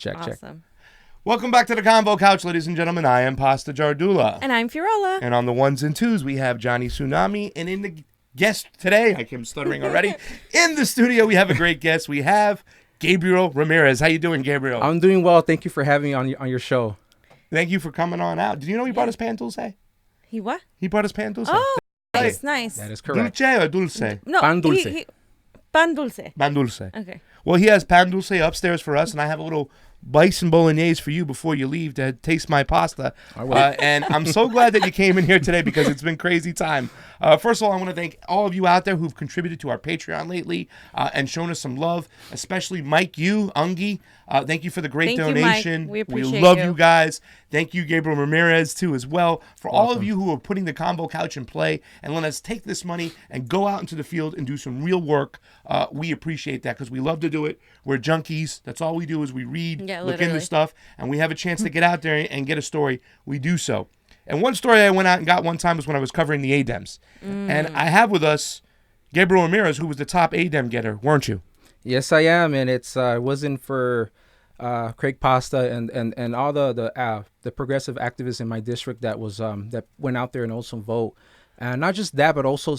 Check. Awesome. Welcome back to the Convo Couch, ladies and gentlemen. I am Pasta Jardula. And I'm Fiorella. And on the ones and twos, we have Johnny Tsunami. And in the guest today, I am stuttering already. In the studio, we have a great guest. We have Gabriel Ramirez. How you doing, Gabriel? I'm doing well. Thank you for having me on your show. Thank you for coming on out. Did you know he brought his pan dulce? He what? He brought his pan dulce. Oh, nice. That is correct. Dulce or dulce? No, Pan dulce. Pan dulce. Pan dulce. Okay. Well, he has pan dulce upstairs for us, and I have a little bison bolognese for you before you leave to taste my pasta. And I'm so glad that you came in here today because it's been crazy time. First of all, I want to thank all of you out there who've contributed to our Patreon lately and shown us some love, especially Mike, Ungi. Thank you for the great donation. Mike. We appreciate love you guys. Thank you, Gabriel Ramirez, too, as well. For all of you who are putting the Convo Couch in play and let us take this money and go out into the field and do some real work, we appreciate that because we love to do it. We're junkies. That's all we do is we read, look into stuff, and we have a chance to get out there and get a story. We do so. And one story I went out and got one time was when I was covering the ADEMs. And I have with us Gabriel Ramirez, who was the top ADEM getter, weren't you? Yes, I am. And it wasn't for Craig Pasta and all the progressive activists in my district that was that went out there and also vote. And not just that, but also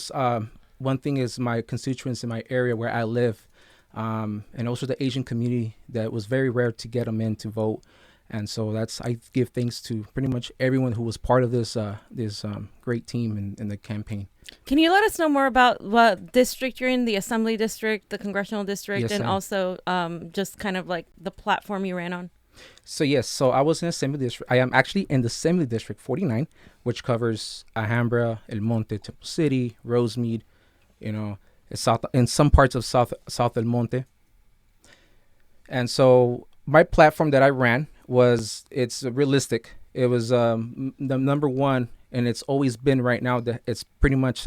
one thing is my constituents in my area where I live, and also the Asian community that was very rare to get them in to vote. And so I give thanks to pretty much everyone who was part of this great team in the campaign. Can you let us know more about what district you're in, the assembly district, the congressional district, Yes, and ma'am. also just kind of like the platform you ran on? So I was in Assembly District. I am actually in the Assembly District 49, which covers Alhambra, El Monte, Temple City, Rosemead, in some parts of South El Monte. And so my platform that I ran it's realistic. It was the number one, and it's always been right now that it's pretty much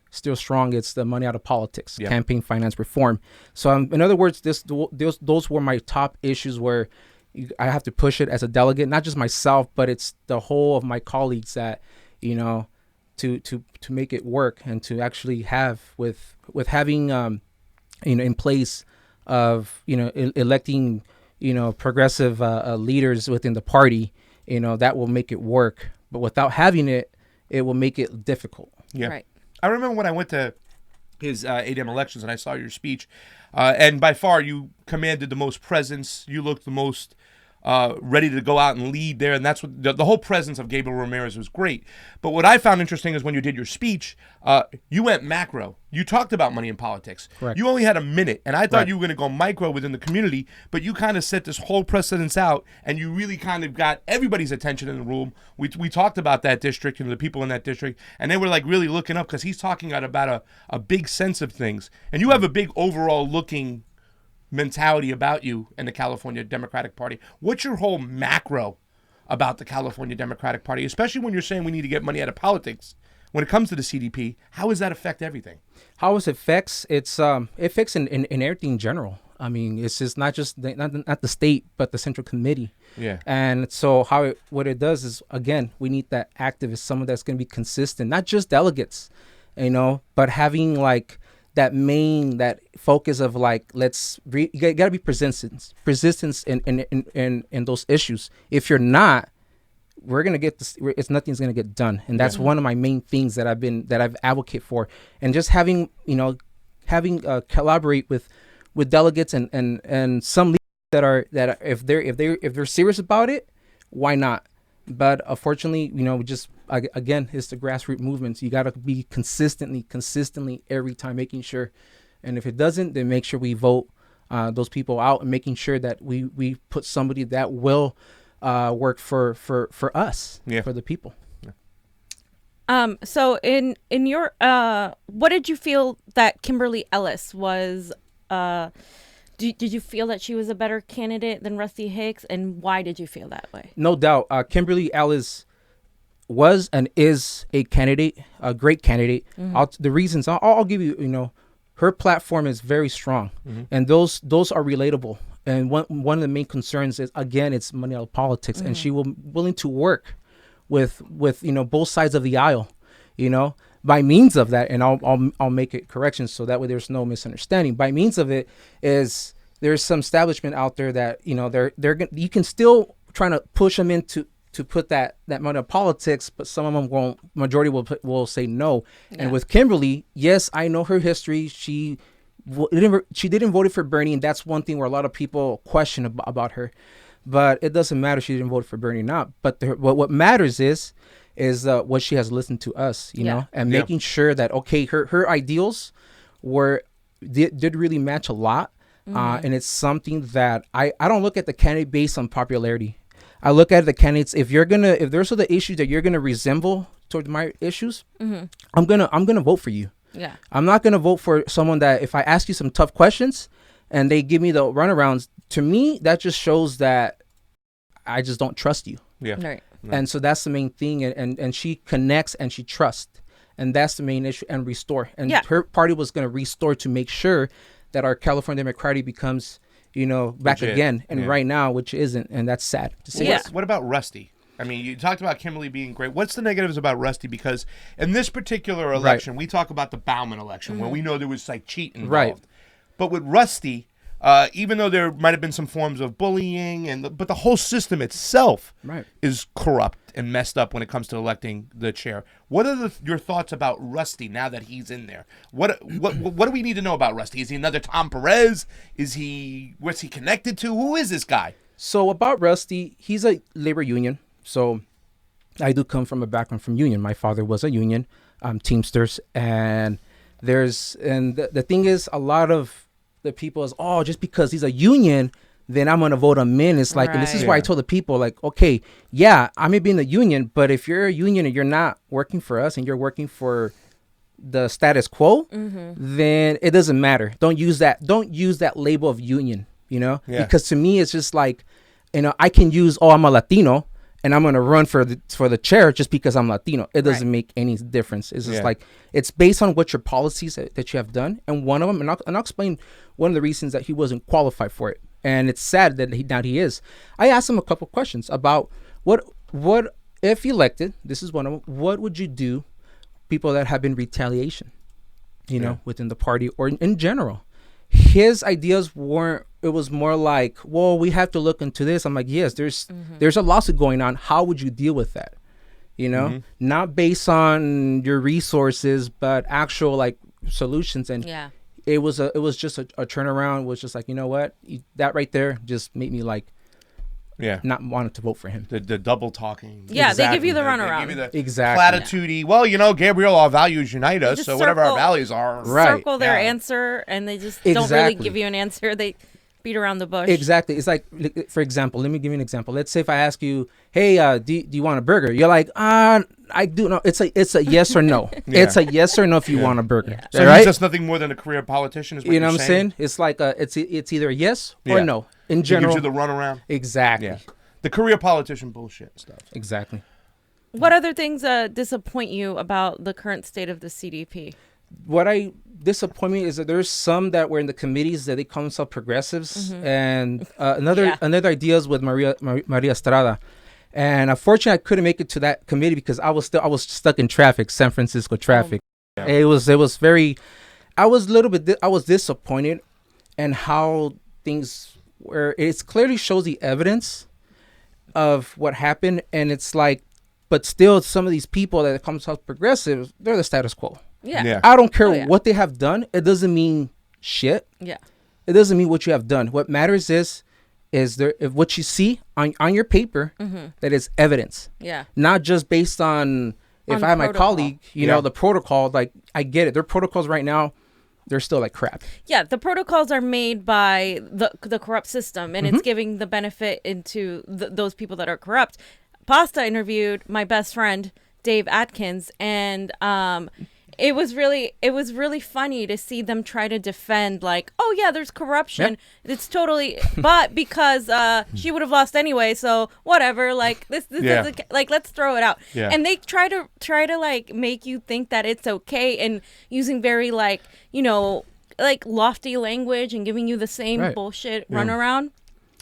still strong. It's the money out of politics, campaign finance reform. So in other words, those were my top issues where I have to push it as a delegate, not just myself, but it's the whole of my colleagues that, to make it work and to actually have with having, in place of, electing, progressive leaders within the party, that will make it work. But without having it, it will make it difficult. Yeah. Right. I remember when I went to his ADEM elections and I saw your speech, and by far you commanded the most presence. You looked the most ready to go out and lead there, and that's what the whole presence of Gabriel Ramirez was great. But what I found interesting is when you did your speech, you went macro. You talked about money in politics. Correct. You only had a minute, and I thought you were going to go micro within the community, but you kind of set this whole precedence out, and you really kind of got everybody's attention in the room. We talked about that district and the people in that district, and they were like really looking up because he's talking about a big sense of things, and you have a big overall looking mentality about you and the California Democratic Party. What's your whole macro about the California Democratic Party, especially when you're saying we need to get money out of politics? When it comes to the CDP, how does that affect everything? How it affects? It affects in everything in general. I mean, it's just not the state, but the central committee. Yeah. And so what it does is, again, we need that activist, someone that's going to be consistent, not just delegates, but having like that focus of like, you got to be persistence in those issues. If you're not, we're going to get this, nothing's going to get done. And that's one of my main things that I've advocated for. And just having collaborate with delegates and some leaders that if they're serious about it, why not? But unfortunately, again, it's the grassroots movements. You got to be consistently every time making sure. And if it doesn't, then make sure we vote those people out and making sure that we put somebody that will work for us, for the people. Yeah. So in your what did you feel that Kimberly Ellis was? Did you feel that she was a better candidate than Rusty Hicks, and why did you feel that way? No doubt, Kimberly Ellis was and is a candidate, a great candidate. The reasons I'll give you. Her platform is very strong, and those are relatable. And one of the main concerns is, again, it's money out of politics, and she was willing to work with both sides of the aisle, by means of that. And I'll make it corrections so that way there's no misunderstanding. By means of it is there's some establishment out there that you can still trying to push them into to put that money in politics, but some of them won't. Majority will say no. And with Kimberly, yes, I know her history. She didn't vote for Bernie, and that's one thing where a lot of people question about her. But it doesn't matter if she didn't vote for Bernie or not. But what matters is what she has listened to us, you know, and making sure that her ideals did really match a lot. And it's something that I don't look at the candidate based on popularity. I look at the candidates, if there's the issues that you're gonna resemble toward my issues, I'm gonna vote for you. Yeah. I'm not gonna vote for someone that if I ask you some tough questions and they give me the runarounds, to me that just shows that I just don't trust you. Yeah. Right. And so that's the main thing, and she connects and she trusts, and that's the main issue. And restore, and her party was going to restore to make sure that our California Democratic becomes, back legit again. And right now, which isn't, and that's sad to see. What about Rusty? I mean, you talked about Kimberly being great. What's the negatives about Rusty? Because in this particular election, we talk about the Bauman election, where we know there was like cheat involved. Right. But with Rusty, even though there might have been some forms of bullying, but the whole system itself is corrupt and messed up when it comes to electing the chair. What are your thoughts about Rusty now that he's in there? What do we need to know about Rusty? Is he another Tom Perez? What's he connected to? Who is this guy? So about Rusty, he's a labor union. So I do come from a background from union. My father was a union, Teamsters, and the thing is, a lot of the people is, just because he's a union, then I'm gonna vote him in. It's like, and this is why I told the people, like, okay, I may be in the union, but if you're a union and you're not working for us and you're working for the status quo, then it doesn't matter. Don't use that label of union, because to me it's just like, I can use, I'm a Latino and I'm gonna run for the chair just because I'm Latino. It doesn't make any difference. It's just like, it's based on what your policies that you have done, and one of them, and I'll explain one of the reasons that he wasn't qualified for it. And it's sad that he is. I asked him a couple questions about what if elected. This is one of them. What would you do, people that have been retaliation, within the party or in general? His ideas weren't. It was more like, well, we have to look into this. I'm like, yes, there's a lawsuit going on. How would you deal with that? Not based on your resources, but actual like solutions. And it was just a turnaround. It was just like, you know what, that right there just made me like, not wanted to vote for him. The double talking. Yeah, exactly. They give you the runaround. They give you the platitude-y. Well, Gabriel, our values unite us, so whatever our values are. Circle their answer, and they just don't really give you an answer. They beat around the bush. Exactly. It's like, for example, let me give you an example. Let's say if I ask you, hey, do you want a burger? You're like, I do know. It's a yes or no. It's a yes or no if you want a burger. Yeah. So he's just nothing more than a career politician, is what what I'm saying? It's like it's either a yes or no. In general, he gives you the runaround. Exactly. Yeah. The career politician bullshit stuff. Exactly. What other things disappoint you about the current state of the CDP? What disappoint me is that there's some that were in the committees that they call themselves progressives, and another ideas with Maria Estrada. And unfortunately, I couldn't make it to that committee because I was stuck in traffic, San Francisco traffic. It was very. I was disappointed in how things were. It clearly shows the evidence of what happened, and it's like, but still, some of these people that come out progressive, they're the status quo. Yeah. I don't care what they have done. It doesn't mean shit. Yeah. It doesn't mean what you have done. What matters is there if what you see on your paper that is evidence. Yeah. Not just based on if I have my colleague, the protocol, like I get it. Their protocols right now, they're still like crap. Yeah, the protocols are made by the corrupt system, and it's giving the benefit into those people that are corrupt. Pasta interviewed my best friend Dave Atkins, and it was really funny to see them try to defend, like, oh yeah, there's corruption. Yep. It's totally, but because she would have lost anyway, so whatever. Like this is like, let's throw it out. Yeah. And they try to like make you think that it's okay, and using very like like lofty language and giving you the same bullshit runaround.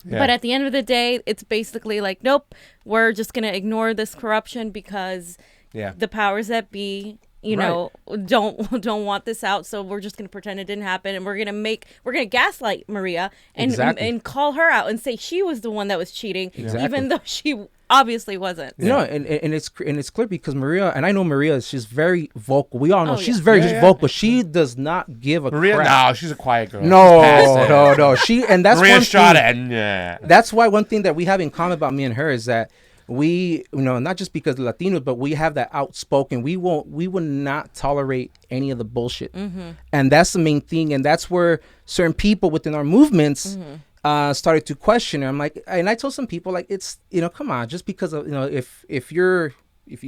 Yeah. But at the end of the day, it's basically like, nope, we're just gonna ignore this corruption because the powers that be you know, don't want this out, so we're just gonna pretend it didn't happen, and we're gonna gaslight Maria and call her out and say she was the one that was cheating, even though she obviously wasn't. You know, and it's clear because Maria, and I know Maria, she's very vocal. We all know she's very vocal. She does not give a crap. No, she's a quiet girl. No. She, and that's Maria one Estrada, thing. That's why one thing that we have in common about me and her is that we, you know, not just because Latinos, but we have that outspoken. We will not tolerate any of the bullshit, and that's the main thing. And that's where certain people within our movements. Started to question her. I'm like, and I told some people, like, it's, you know, come on, just because of, you know, if you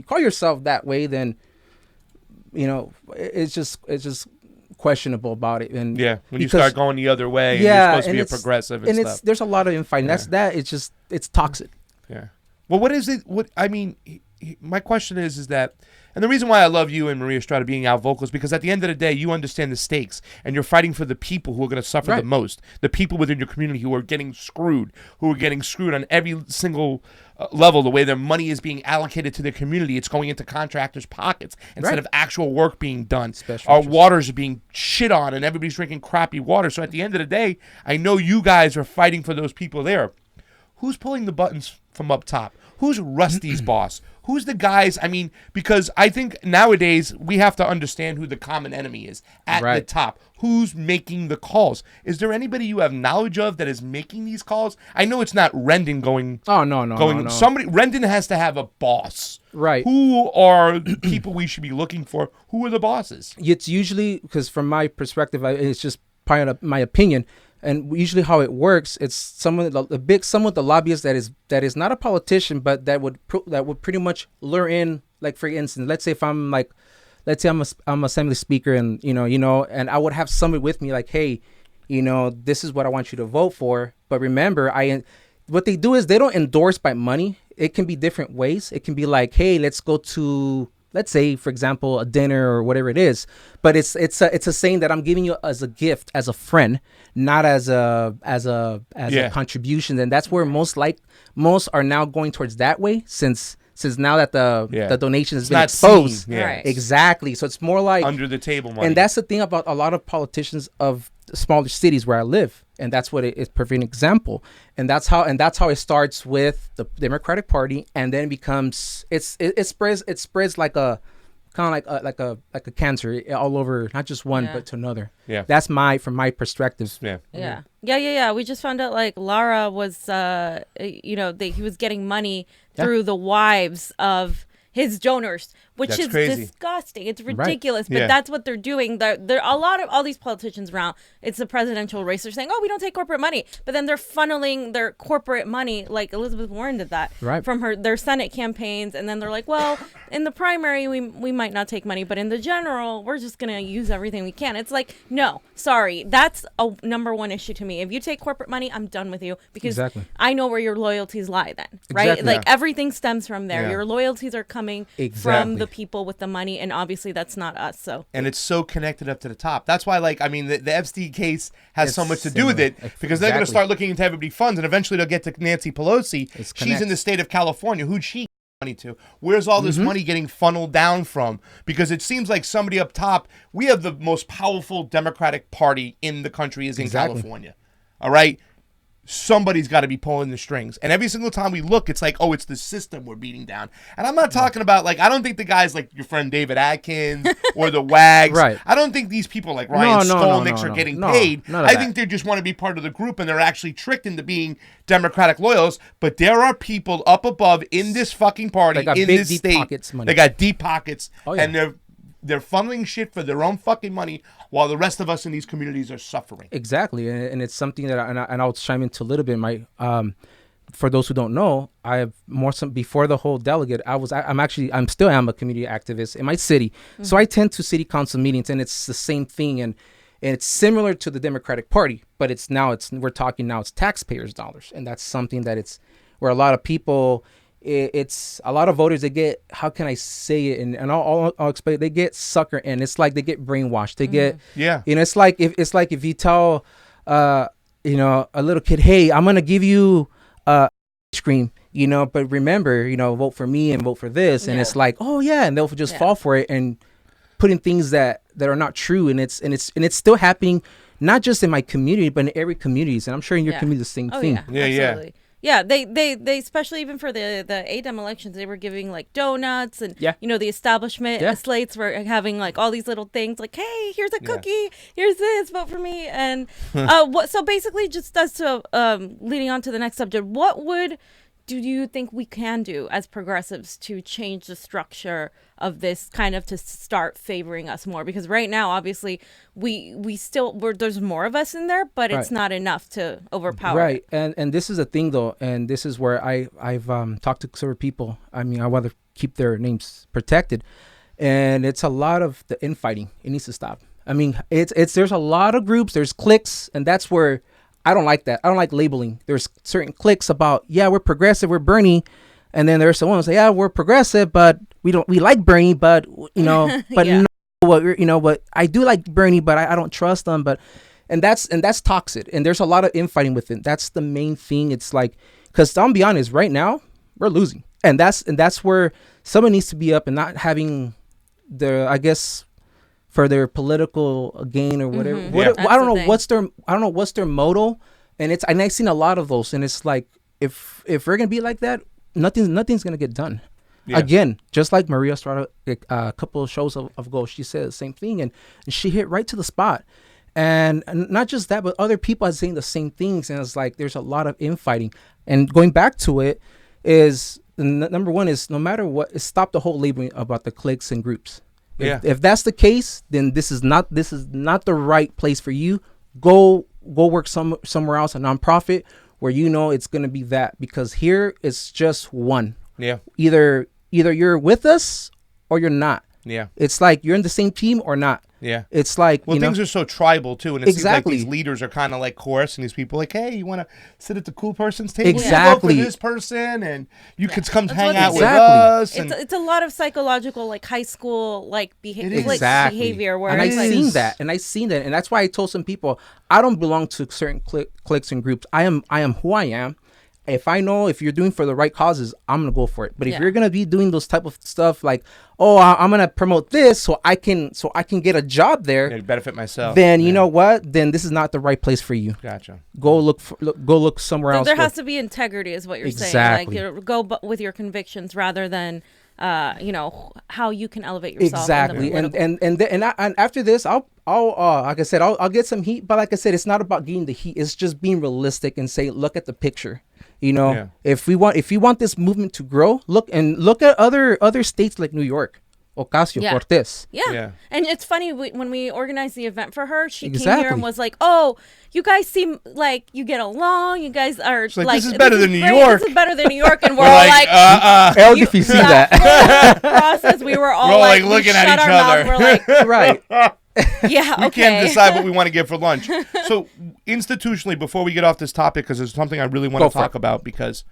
call yourself that way, then, you know, it's just questionable about it. And when you start going the other way, and you're supposed to be a progressive and stuff. There's a lot of infighting. It's toxic. Yeah. Well, what is it? What I mean, my question is that. And the reason why I love you and Maria Estrada being out vocal is because at the end of the day, you understand the stakes and you're fighting for the people who are going to suffer the most, the people within your community who are getting screwed on every single level. The way their money is being allocated to their community, it's going into contractors' pockets instead of actual work being done. Our waters are being shit on and everybody's drinking crappy water. So at the end of the day, I know you guys are fighting for those people there. Who's pulling the buttons from up top? Who's Rusty's boss? Who's the guys? I mean, because I think nowadays we have to understand who the common enemy is at the top. Who's making the calls? Is there anybody you have knowledge of that is making these calls? I know it's not Rendon going. Oh, no. Somebody, Rendon has to have a boss. Right. Who are the people we should be looking for? Who are the bosses? It's usually, because from my perspective, it's just part of my opinion. And usually how it works, it's someone the lobbyist that is not a politician, but that would pretty much lure in, like, for instance, let's say I'm assembly speaker, and you know, and I would have somebody with me like, hey, you know, this is what I want you to vote for. But remember, what they do is they don't endorse by money. It can be different ways. It can be like, hey, let's go to, let's say, for example, a dinner or whatever it is, but it's a saying that I'm giving you as a gift, as a friend, not as a contribution. And that's where most are now going towards that way, since now that the donation has been exposed. Exactly. So it's more like under the table money. And that's the thing about a lot of politicians of smaller cities where I live, and that's what it's a perfect example. And that's how it starts with the Democratic Party, and then it becomes it spreads like a kind of like a cancer all over, not just one but to another. Yeah, that's from my perspective. Yeah. We just found out, like, Lara was he was getting money through the wives of his donors, which is disgusting. It's ridiculous, but that's what they're doing. There a lot of all these politicians around. It's a presidential race. They're saying, "Oh, we don't take corporate money," but then they're funneling their corporate money, like Elizabeth Warren did that from their Senate campaigns, and then they're like, "Well, in the primary, we might not take money, but in the general, we're just gonna use everything we can." It's like, no, sorry, that's a number one issue to me. If you take corporate money, I'm done with you, because I know where your loyalties lie. Then, right? Like everything stems from there. Your loyalties are coming from the people with the money, and obviously that's not us. So, and it's so connected up to the top. That's why, like, I mean, the Epstein case has so much to do with it, because they're going to start looking into everybody funds, and eventually they'll get to Nancy Pelosi. She's in the state of California. Who'd she get money to? Where's all this money getting funneled down from? Because it seems like somebody up top. We have the most powerful Democratic Party in the country is in California. All right. Somebody's got to be pulling the strings. And every single time we look, it's like, oh, it's the system we're beating down. And I'm not talking about, like, I don't think the guys like your friend David Atkins or the WAGs. I don't think these people like Ryan Skolnick are getting paid. I think they just want to be part of the group, and they're actually tricked into being Democratic loyalists. But there are people up above in this fucking party, in this state. They got deep pockets. And they're funneling shit for their own fucking money, while the rest of us in these communities are suffering. Exactly, and it's something that I'll chime into a little bit. For those who don't know, I have before the whole delegate. I'm still a community activist in my city, so I tend to city council meetings, and it's the same thing, and it's similar to the Democratic Party, but we're talking now it's taxpayers' dollars, and that's something that it's where a lot of people. It's a lot of voters. They get, how can I say it? And I'll explain. They get sucker in. It's like they get brainwashed. They get it's like if you tell a little kid, hey, I'm gonna give you ice cream, but remember, vote for me and vote for this, and it's like, oh yeah, and they'll just fall for it, and putting things that are not true, and it's still happening, not just in my community, but in every community. And I'm sure in your community the same thing. Absolutely. Yeah, they especially even for the ADEM elections, they were giving like donuts and the establishment slates were having like all these little things like, hey, here's a cookie, here's this, vote for me, and so basically just as to leading on to the next subject, what do you think we can do as progressives to change the structure of this kind of to start favoring us more? Because right now, obviously, there's more of us in there, but it's not enough to overpower. Right, and this is a thing though, and this is where I've talked to several people. I mean, I want to keep their names protected, and it's a lot of the infighting. It needs to stop. I mean, there's a lot of groups, there's cliques, and that's where I don't like that. I don't like labeling. There's certain cliques about, we're progressive, we're Bernie. And then there's someone who say, we're progressive, but we like Bernie, but, but I do like Bernie, but I don't trust them. And that's toxic. And there's a lot of infighting with it. That's the main thing. It's like, because I'm be honest, right now, we're losing. And that's where someone needs to be up and not having for their political gain or whatever. I don't know what's their motto, and I've seen a lot of those, and it's like if we're gonna be like that, nothing's gonna get done. Yeah. Again, just like Maria Estrada a couple of shows ago, she said the same thing, and she hit right to the spot. And not just that, but other people are saying the same things, and it's like there's a lot of infighting. And going back to it is number one is no matter what, stop the whole labeling about the cliques and groups. If that's the case, then this is not the right place for you. Go work somewhere else, a nonprofit where it's going to be that, because here it's just one. Yeah. Either you're with us or you're not. Yeah. It's like you're in the same team or not. Yeah. It's like, things are so tribal too, and it seems like these leaders are kind of like coercing these people, like, hey, you want to sit at the cool person's table? Exactly. You vote for this person, and you could come hang out with us. It's a lot of psychological, like high school, like behavior. Where and I've seen that, and that's why I told some people I don't belong to certain cliques and groups. I am who I am. If I know if you're doing for the right causes, I'm going to go for it. But if you're going to be doing those type of stuff like, I'm going to promote this so I can get a job there, to benefit myself, then you know what? Then this is not the right place for you. Gotcha. Go look somewhere else. There has to be integrity is what you're saying. Like go with your convictions rather than how you can elevate yourself. Exactly. And after this, I'll like I said, I'll get some heat, but like I said, it's not about getting the heat. It's just being realistic and say, look at the picture. If you want this movement to grow, look at other states like New York, Ocasio-Cortez. Yeah. And it's funny, when we organized the event for her, she came here and was like, oh, you guys seem like you get along. You guys are like, this is better than New York. This is better than New York. And we're all like, if you see that process, we were all like looking at each other. We're like, right. Yeah, okay. We can't decide what we want to get for lunch. So institutionally, before we get off this topic, because there's something I really want to talk about, because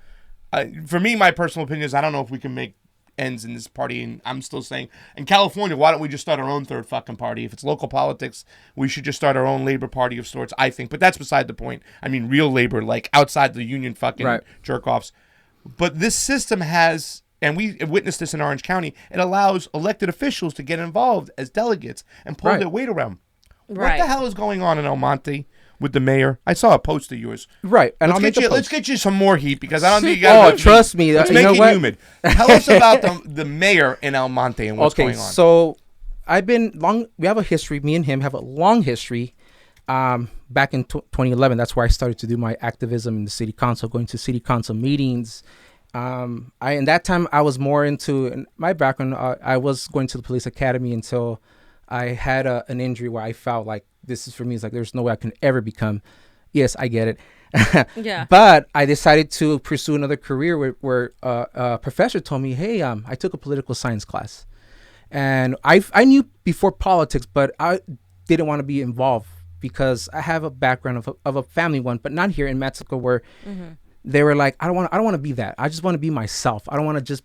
for me, my personal opinion is I don't know if we can make ends in this party, and I'm still saying, in California, why don't we just start our own third fucking party? If it's local politics, we should just start our own labor party of sorts, I think. But that's beside the point. I mean, real labor, like outside the union fucking jerk-offs. But this system has... And we witnessed this in Orange County. It allows elected officials to get involved as delegates and pull their weight around. What the hell is going on in El Monte with the mayor? I saw a post of yours. Right. And let's get you some more heat, because I don't think you got trust me. Let's make it humid. Tell us about the mayor in El Monte and what's going on. So we have a history. Me and him have a long history. Back in 2011, that's where I started to do my activism in the city council, going to city council meetings. In that time I was more into my background. I was going to the police academy until I had an injury where I felt like this is for me. It's like there's no way I can ever become. Yes, I get it. Yeah. But I decided to pursue another career where a professor told me, hey, I took a political science class, and I knew before politics, but I didn't want to be involved because I have a background of a family one, but not here in Mexico where. Mm-hmm. They were like, I don't want to be that. I just want to be myself. I don't want to just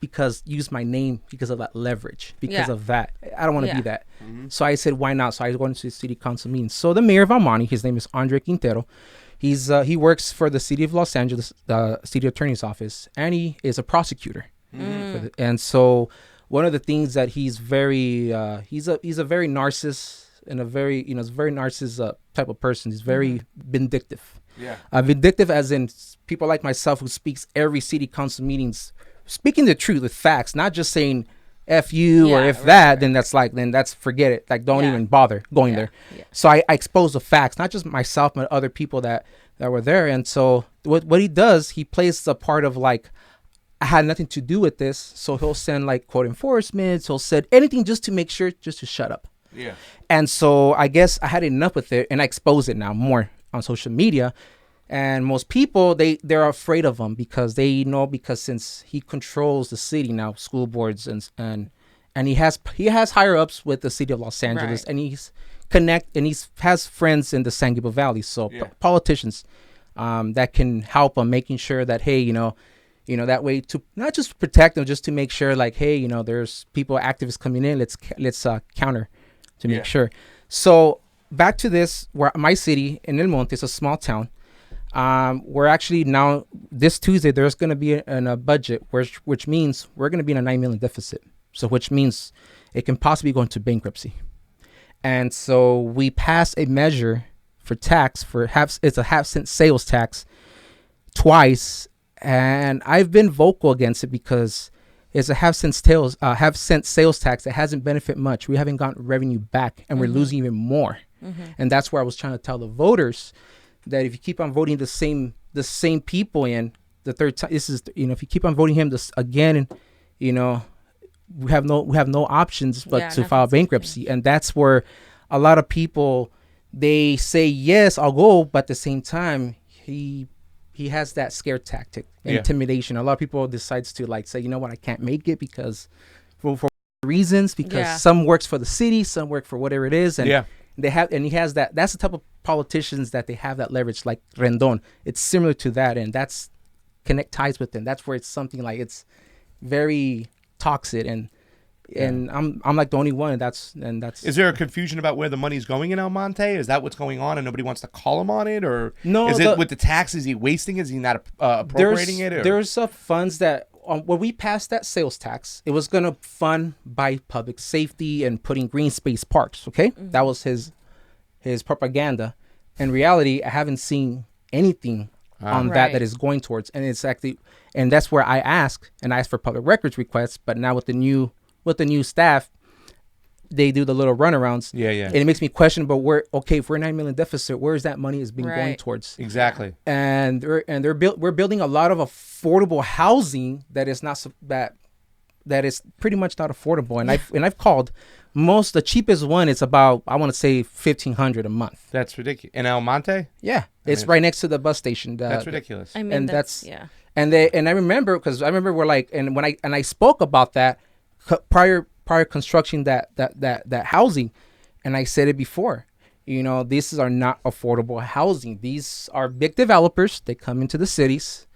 use my name because of that leverage, because of that. I don't want to be that. Mm-hmm. So I said, why not? So I went to the city council meeting. So the mayor of El Monte, his name is Andre Quintero. He works for the city of Los Angeles, the city attorney's office, and he is a prosecutor. Mm. And so one of the things that he's very he's a very narcissist and a very very narcissist type of person. He's very vindictive. Yeah. Vindictive as in people like myself who speaks every city council meetings, speaking the truth with facts, not just saying F you or if that, then that's forget it. Like, don't even bother going there. Yeah. So I expose the facts, not just myself, but other people that were there. And so what he does, he plays the part of like, I had nothing to do with this. So he'll send like quote enforcement. He'll send anything just to make sure, just to shut up. Yeah. And so I guess I had enough with it, and I expose it now more on social media. And most people, they're afraid of him because they know, because since he controls the city now, school boards and he has higher ups with the city of Los Angeles, and he's has friends in the San Gabriel Valley. So politicians that can help him, making sure that, hey, that way to not just protect them, just to make sure like, hey, there's people, activists coming in. Let's counter to make sure. So back to this, where my city in El Monte is a small town. We're actually now this Tuesday there's going to be a budget which means we're going to be in a $9 million deficit. So which means it can possibly go into bankruptcy. And so we passed a measure for tax it's a half-cent sales tax twice, and I've been vocal against it because it's a half-cent sales tax that hasn't benefited much. We haven't gotten revenue back, and we're losing even more. And that's where I was trying to tell the voters that if you keep on voting the same people in the third time, this is if you keep on voting him this again, we have no options but to file bankruptcy. And that's where a lot of people, they say yes, I'll go, but at the same time he has that scare tactic, intimidation. A lot of people decides to like say, you know what, I can't make it because for reasons, because some works for the city, some work for whatever it is, and he has that. That's the type of politicians that they have that leverage, like Rendon. It's similar to that, and that's connect ties with them. That's where it's something like it's very toxic, and I'm like the only one, and that's. Is there a confusion about where the money's going in El Monte? Is that what's going on, and nobody wants to call him on it, or no? Is it with the tax? Is he wasting it? Is he not appropriating it? Or? There's funds that when we passed that sales tax, it was gonna fund by public safety and putting green space parks. Okay, that was his propaganda. In reality, I haven't seen anything on that is going towards, and it's actually, and that's where I asked for public records requests. But now with the new staff, they do the little runarounds. And it makes me question about if we're $9 million deficit, where is that money is being going towards? Exactly. And we're building a lot of affordable housing that is not that is pretty much not affordable. And I've called the cheapest one. It's about, I want to say $1,500 a month. That's ridiculous. In El Monte? Yeah, it's right next to the bus station. That's ridiculous. I mean, and and I remember we're like, and when I spoke about that prior construction that housing, and I said it before, these are not affordable housing. These are big developers. They come into the cities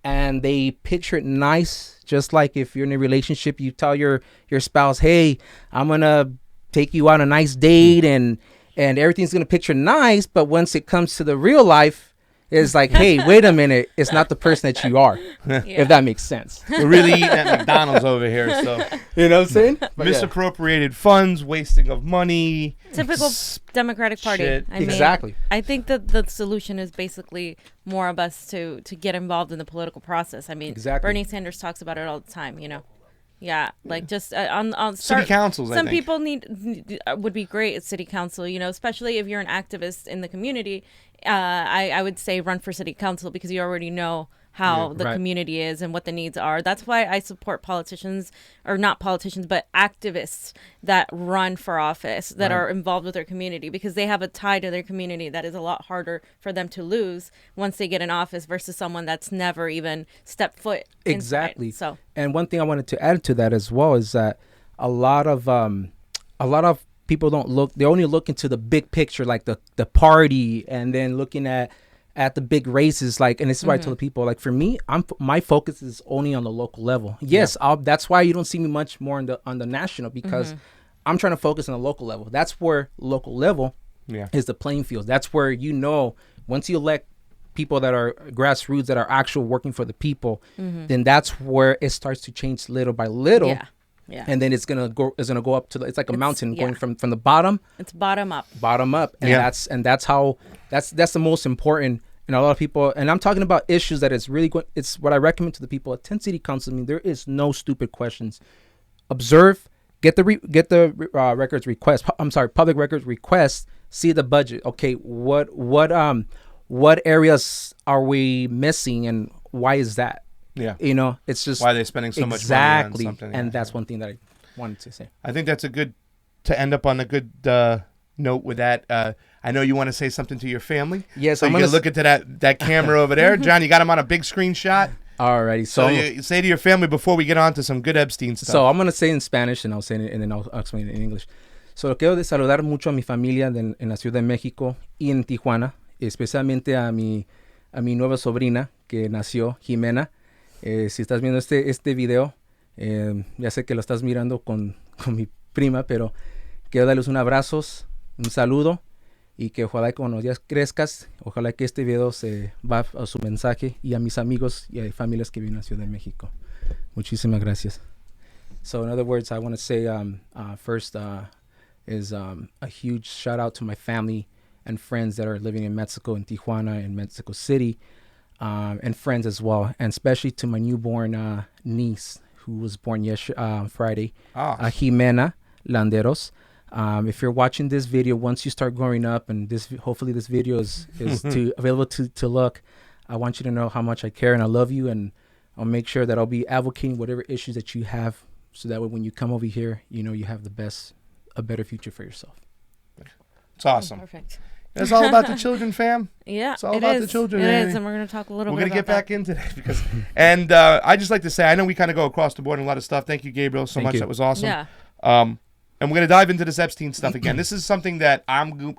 and they picture it nice, just like if you're in a relationship, you tell your spouse, hey, I'm gonna take you on a nice date, and everything's gonna picture nice, but once it comes to the real life, it's like, hey, wait a minute, it's not the person that you are. If that makes sense. We're really eating at McDonald's over here, so you know what I'm saying? Misappropriated funds, wasting of money. Typical Democratic Party. Shit. Exactly. I think that the solution is basically more of us to get involved in the political process. I mean, Bernie Sanders talks about it all the time, like just on city councils. Some people would be great at city council, especially if you're an activist in the community. I would say run for city council because you already know how the community is and what the needs are. That's why I support politicians, or not politicians, but activists that run for office, that are involved with their community, because they have a tie to their community that is a lot harder for them to lose once they get in office versus someone that's never even stepped foot inside. So, and one thing I wanted to add to that as well is that a lot of people don't look, they only look into the big picture, like the party, and then looking at the big races, like, and this is why I tell the people, like, for me, my focus is only on the local level. Yes, that's why you don't see me much more on the national, because I'm trying to focus on the local level. That's where local level is the playing field. That's where, once you elect people that are grassroots, that are actual working for the people, then that's where it starts to change little by little. Yeah. And then it's gonna go up to it's like a mountain yeah. going from the bottom. It's bottom up. And that's the most important. And a lot of people, and I'm talking about issues that it's really it's what I recommend to the people. Attend city council. I mean, there is no stupid questions. Observe, get the records request. I'm sorry, public records request. See the budget. Okay, what areas are we missing, and why is that? Yeah, it's just why are they spending so much money on something? And that's one thing that I wanted to say. I think that's to end up on a good note with that. I know you want to say something to your family. Yes, so I'm going to look into that camera over there. John, you got him on a big screenshot. Alrighty, so you say to your family before we get on to some good Epstein stuff. So I'm going to say in Spanish, and I'll say it, and then I'll explain it in English. So quiero saludar mucho a mi familia en la Ciudad de México y en Tijuana, especialmente a mi nueva sobrina que nació, Jimena. Si estás viendo este video, ya sé que lo estás mirando con mi prima, pero quiero darles un abrazo, un saludo, y que ojalá cuando los días crezcas, ojalá que este video se va a su mensaje y a mis amigos y a familias que viven en la Ciudad de México. Muchísimas gracias. So in other words, I want to say first is a huge shout out to my family and friends that are living in Mexico, in Tijuana, in Mexico City, and friends as well, and especially to my newborn niece who was born Friday, Jimena Landeros. If you're watching this video, once you start growing up, and hopefully this video is available to look, I want you to know how much I care and I love you, and I'll make sure that I'll be advocating whatever issues that you have, so that way when you come over here, you have a better future for yourself. It's awesome. Perfect. It's all about the children, fam. Yeah, it's all about the children. It is, and we're going to talk a little bit about that. We're going to get back into that because, and I just like to say, I know we kind of go across the board in a lot of stuff. Thank you, Gabriel, so much. That was awesome. Yeah. And we're going to dive into this Epstein stuff again. This is something that I'm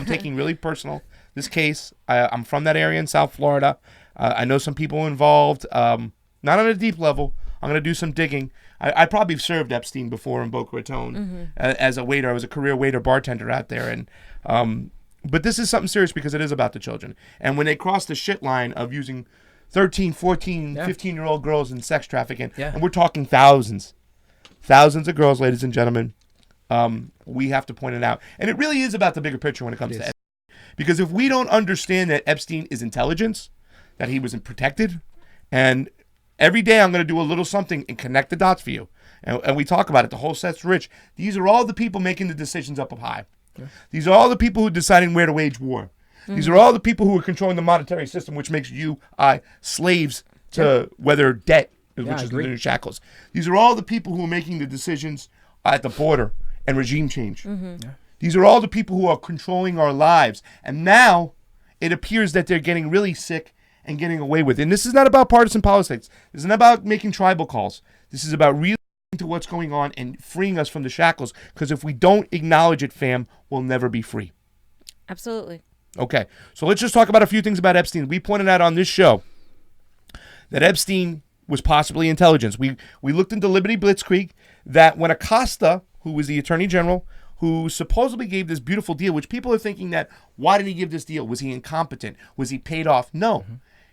taking really personal. This case, I'm from that area in South Florida. I know some people involved, not on a deep level. I'm going to do some digging. I probably served Epstein before in Boca Raton as a waiter. I was a career waiter bartender out there. And but this is something serious because it is about the children. And when they cross the shit line of using 13, 14, 15-year-old girls in sex trafficking, and we're talking thousands of girls, ladies and gentlemen, we have to point it out. And it really is about the bigger picture when it comes to Epstein. Because if we don't understand that Epstein is intelligence, that he was protected, and every day I'm going to do a little something and connect the dots for you. And we talk about it. The whole set's rich. These are all the people making the decisions up high. Yeah. These are all the people who are deciding where to wage war. These are all the people who are controlling the monetary system, which makes you slaves to whether debt, which is the new shackles. These are all the people who are making the decisions at the border and regime change. These are all the people who are controlling our lives. And now it appears that they're getting really sick and getting away with it. And this is not about partisan politics. This isn't about making tribal calls. This is about really to what's going on and freeing us from the shackles. Because if we don't acknowledge it, fam, we'll never be free. Absolutely. Okay, so let's just talk about a few things about Epstein. We pointed out on this show that Epstein was possibly intelligence. We looked into Liberty Blitzkrieg that when Acosta, who was the attorney general, who supposedly gave this beautiful deal, which people are thinking that, why did he give this deal? Was he incompetent? Was he paid off? No.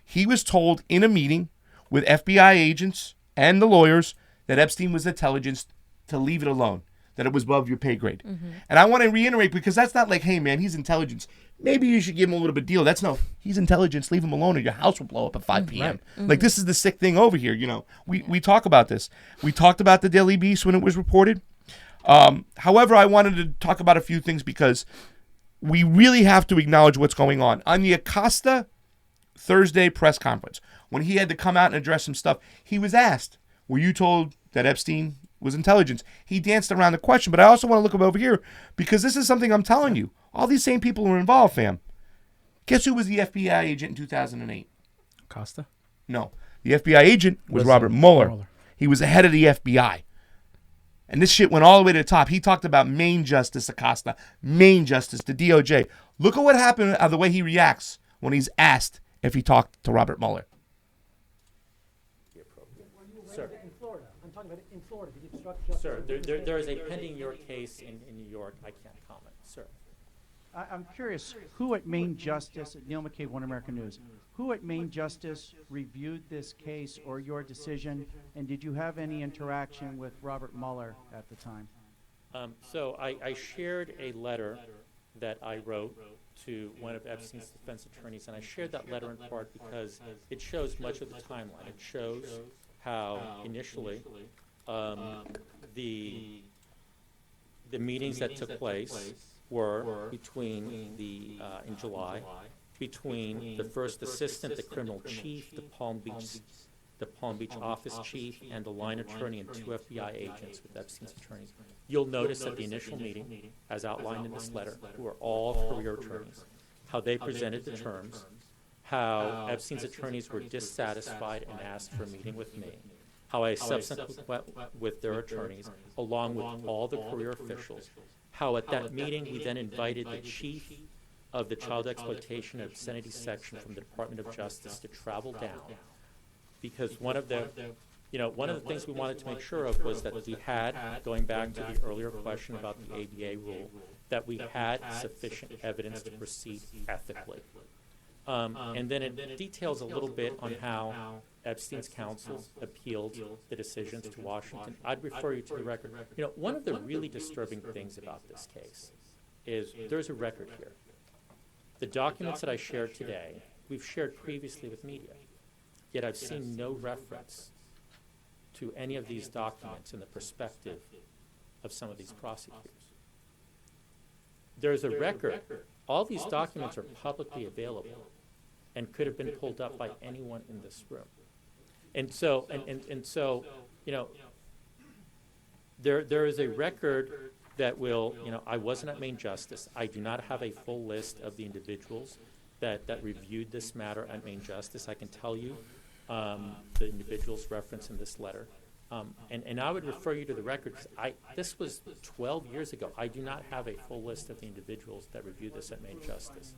He was told in a meeting with FBI agents and the lawyers that Epstein was intelligence, to leave it alone, that it was above your pay grade. And I want to reiterate, because that's not like, hey, man, he's intelligence. Maybe you should give him a little bit of deal. That's no, he's intelligence, leave him alone or your house will blow up at 5 p.m. Right. Like, this is the sick thing over here, We talk about this. We talked about the Daily Beast when it was reported. However, I wanted to talk about a few things because we really have to acknowledge what's going on. On the Acosta Thursday press conference, when he had to come out and address some stuff, he was asked, were you told that Epstein was intelligence? He danced around the question, but I also want to look over here because this is something I'm telling you. All these same people were involved, fam. Guess who was the FBI agent in 2008? Acosta? No. The FBI agent was Robert Mueller. He was the head of the FBI. And this shit went all the way to the top. He talked about Main Justice Acosta, Main Justice, the DOJ. Look at what happened, the way he reacts when he's asked if he talked to Robert Mueller. Sir. In Florida. I'm talking about in Florida. Sir, there is a pending New York case in New York. I can't comment. Sir. I'm curious, who at Maine Justice, Neil McCabe, One American News, who at Maine Justice reviewed this case or your decision, and did you have any interaction with Robert Mueller at the time? So I shared a letter that I wrote to one of Epstein's defense attorneys, and I shared that letter in part because it shows much of the timeline. It shows how initially the meetings that took place were between in July, between the first assistant, the criminal chief, the Palm Beach office chief, and the line attorney and 2 FBI agents with Epstein's attorneys. You'll notice at the initial meeting, as outlined in this letter, who are all career attorneys, how they presented the terms, how Epstein's attorneys were dissatisfied and asked for a meeting with me, how I subsequently went with their attorneys, along with all the career officials, how at that meeting we then invited the chief of the Child Exploitation and Obscenity section from the Department of Justice to travel down, because one of the things we wanted to make sure of was that we had, going back to the earlier question about the ABA rule, that we had sufficient evidence to proceed ethically. And then it details a little bit on how Epstein's counsel appealed the decisions to Washington. I'd refer you to the record. One of the really disturbing things about this case is there's a record here. The documents that I shared today, we've shared previously with media, yet I've seen no reference to any of these documents in the perspective of some of these prosecutors. There's a record. All these documents are publicly available and could have been pulled up by anyone in this room. And so, there is a record that will, I wasn't at Maine Justice. I do not have a full list of the individuals that reviewed this matter at Maine Justice. I can tell you the individuals referenced in this letter. And I would refer you to the record, because this was 12 years ago. I do not have a full list of the individuals that reviewed this at Maine Justice.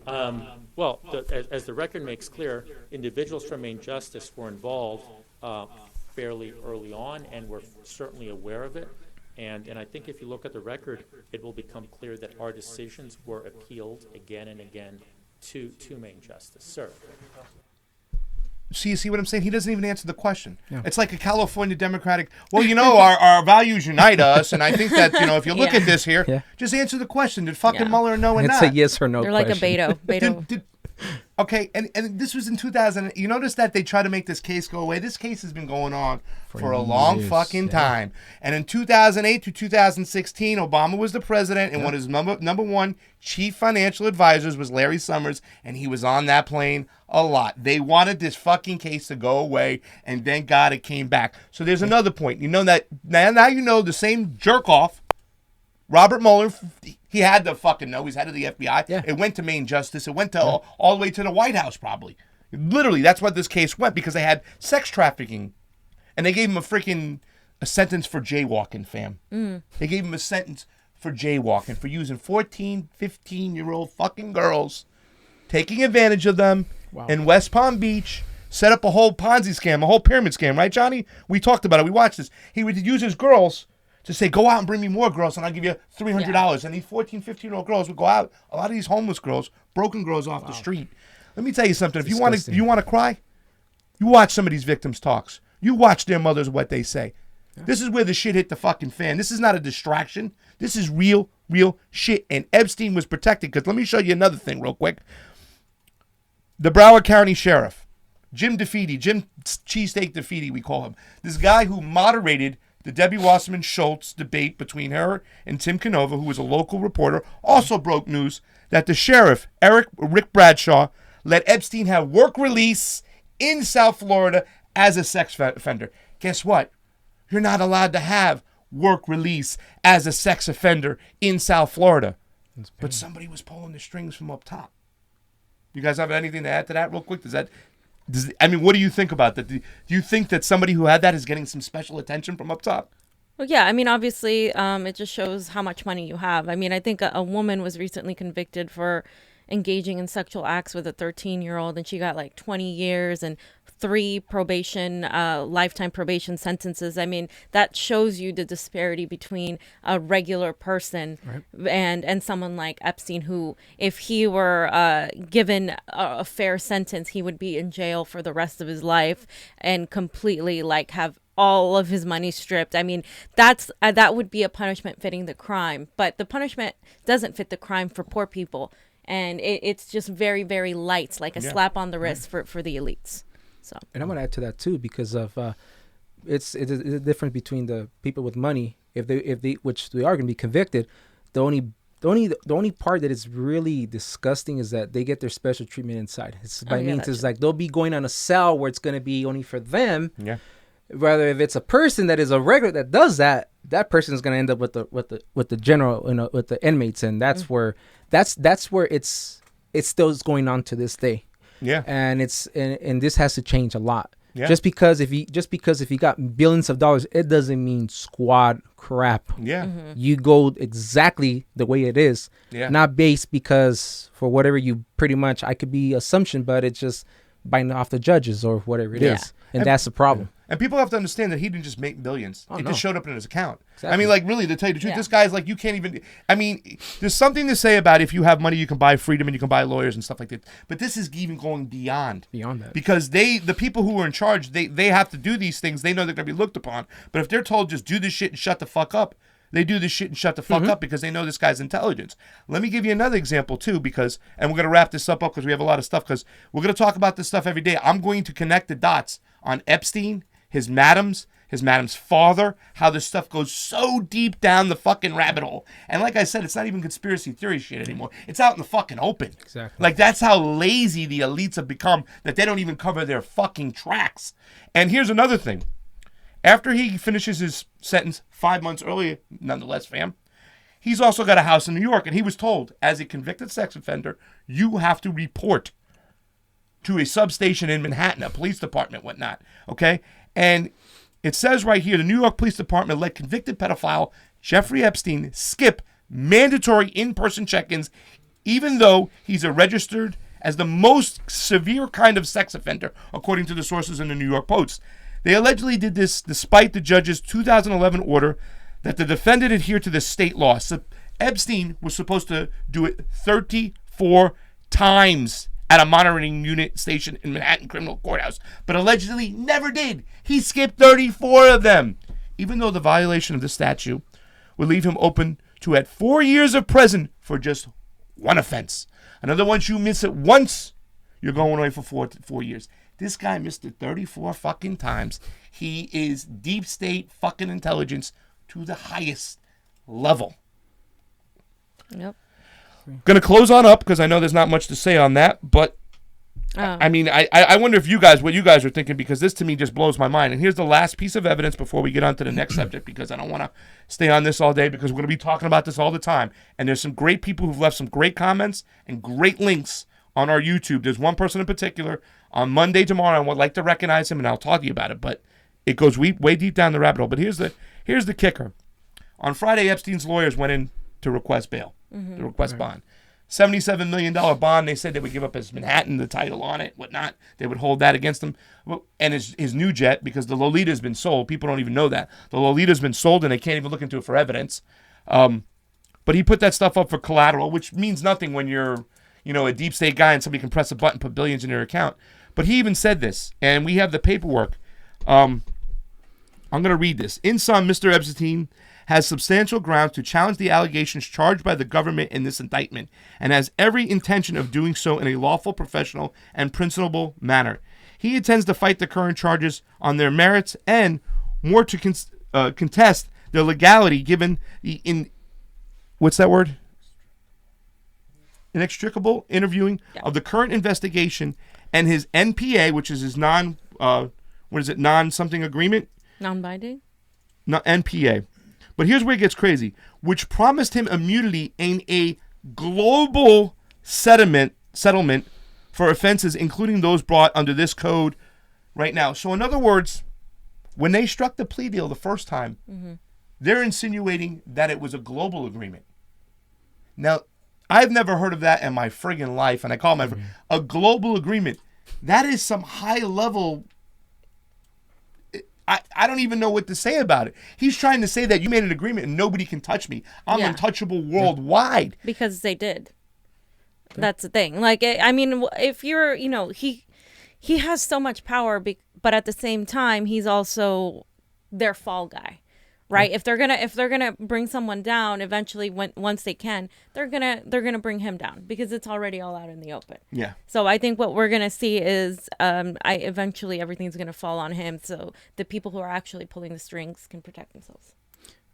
As the record makes clear, individuals from Maine Justice were involved fairly early on and were certainly aware of it. And I think if you look at the record, it will become clear that our decisions were appealed again and again to Maine Justice. Sir. See, you see what I'm saying? He doesn't even answer the question. Yeah. It's like a California Democratic, our values unite us, and I think that, if you look at this here, just answer the question. Did fucking Mueller know or not? It's a yes or no They're question. like a Beto. Okay, and this was in 2000. You notice that they try to make this case go away. This case has been going on for a long fucking time. And in 2008 to 2016, Obama was the president, and one of his number one chief financial advisors was Larry Summers, and he was on that plane a lot. They wanted this fucking case to go away, and thank God it came back. So there's another point. You know that now you know the same jerk off, Robert Mueller. He had to fucking know. He's head of the FBI. Yeah. It went to Maine Justice. It went to all the way to the White House, probably. Literally, that's what this case went, because they had sex trafficking. And they gave him a sentence for jaywalking, fam. They gave him a sentence for jaywalking, for using 14, 15-year-old fucking girls, taking advantage of them in West Palm Beach, set up a whole Ponzi scam, a whole pyramid scam, right, Johnny? We talked about it. We watched this. He would use his girls to say, go out and bring me more girls, and I'll give you $300. Yeah. And these 14, 15-year-old girls would go out. A lot of these homeless girls, broken girls off the street. Let me tell you something. If you want to cry, you watch some of these victims' talks. You watch their mothers, what they say. Yeah. This is where the shit hit the fucking fan. This is not a distraction. This is real shit. And Epstein was protected, because let me show you another thing real quick. The Broward County Sheriff, Jim Cheesesteak DeFeedy, we call him. This guy who moderated the Debbie Wasserman Schultz debate between her and Tim Canova, who was a local reporter, also broke news that the sheriff, Rick Bradshaw, let Epstein have work release in South Florida as a sex offender. Guess what? You're not allowed to have work release as a sex offender in South Florida. But somebody was pulling the strings from up top. You guys have anything to add to that real quick? What do you think about that? Do you think that somebody who had that is getting some special attention from up top? Well, yeah. Obviously, it just shows how much money you have. I think a woman was recently convicted for engaging in sexual acts with a 13-year-old, and she got like 20 years and 3 lifetime probation sentences. I mean, that shows you the disparity between a regular person and someone like Epstein, who, if he were given a fair sentence, he would be in jail for the rest of his life and completely like have all of his money stripped. I mean, that would be a punishment fitting the crime, but the punishment doesn't fit the crime for poor people, and it's just very, very light, like a slap on the wrist for the elites. So, and I'm gonna add to that too, because of it's a difference between the people with money, if they which they are gonna be convicted. The only part that is really disgusting is that they get their special treatment inside. It's by means it's like they'll be going on a cell where it's gonna be only for them. Yeah. Rather, if it's a person that is a regular that does that person is gonna end up with the general, with the inmates, and that's where it's still going on to this day. Yeah, and and this has to change a lot. Yeah. Just because if you got billions of dollars, it doesn't mean squad crap. Yeah, you go exactly the way it is. Yeah, not based because for whatever you pretty much I could be assumption, but it's just biting off the judges or whatever it is, and that's the problem. And people have to understand that he didn't just make millions. It just showed up in his account. Exactly. I mean, like, really, to tell you the truth, this guy's like, you can't even... I mean, there's something to say about if you have money, you can buy freedom and you can buy lawyers and stuff like that. But this is even going beyond. Beyond that. Because the people who are in charge, they have to do these things. They know they're going to be looked upon. But if they're told just do this shit and shut the fuck up, they do this shit and shut the fuck up because they know this guy's intelligence. Let me give you another example, too, because... And we're going to wrap this up because we have a lot of stuff, because we're going to talk about this stuff every day. I'm going to connect the dots on Epstein, his madam's father, how this stuff goes so deep down the fucking rabbit hole. And like I said, it's not even conspiracy theory shit anymore. It's out in the fucking open. Exactly. Like, that's how lazy the elites have become, that they don't even cover their fucking tracks. And here's another thing. After he finishes his sentence 5 months earlier, nonetheless, fam, he's also got a house in New York. And he was told, as a convicted sex offender, you have to report to a substation in Manhattan, a police department, whatnot. Okay? And it says right here, the New York Police Department let convicted pedophile Jeffrey Epstein skip mandatory in-person check-ins, even though he's a registered as the most severe kind of sex offender, according to the sources in the New York Post. They allegedly did this despite the judge's 2011 order that the defendant adhere to the state law. So Epstein was supposed to do it 34 times at a monitoring unit station in Manhattan Criminal Courthouse, but allegedly never did. He skipped 34 of them, even though the violation of the statute would leave him open to at 4 years of prison for just one offense. Another, once you miss it once, you're going away for 4 years. This guy missed it 34 fucking times. He is deep state fucking intelligence to the highest level. Yep. Going to close on up because I know there's not much to say on that, but I mean, I wonder if what you guys are thinking, because this to me just blows my mind. And here's the last piece of evidence before we get on to the next subject, because I don't want to stay on this all day, because we're going to be talking about this all the time. And there's some great people who've left some great comments and great links on our YouTube. There's one person in particular on Monday tomorrow. I would like to recognize him, and I'll talk to you about it, but it goes way deep down the rabbit hole. But here's the kicker. On Friday, Epstein's lawyers went in to request bail. The request bond. $77 million bond. They said they would give up his Manhattan, the title on it, whatnot. They would hold that against him. And his new jet, because the Lolita's been sold. People don't even know that. The Lolita's been sold, and they can't even look into it for evidence. But he put that stuff up for collateral, which means nothing when you're, a deep state guy and somebody can press a button, put billions in your account. But he even said this, and we have the paperwork. I'm going to read this. In sum, Mr. Epstein has substantial grounds to challenge the allegations charged by the government in this indictment, and has every intention of doing so in a lawful, professional, and principled manner. He intends to fight the current charges on their merits and more to contest their legality, given the what's that word? Inextricable interviewing of the current investigation and his NPA, which is his non-something agreement? Non-binding? Not NPA. But here's where it gets crazy, which promised him immunity in a global settlement for offenses, including those brought under this code right now. So in other words, when they struck the plea deal the first time, they're insinuating that it was a global agreement. Now, I've never heard of that in my friggin' life, and I call it a global agreement. That is some high level. I don't even know what to say about it. He's trying to say that you made an agreement and nobody can touch me. I'm untouchable worldwide. Because they did. That's the thing. Like, I mean, if you're, he has so much power, but at the same time, he's also their fall guy, right? If they're gonna bring someone down, eventually, once they can, they're gonna bring him down because it's already all out in the open. Yeah. So I think what we're gonna see is, eventually everything's gonna fall on him, so the people who are actually pulling the strings can protect themselves.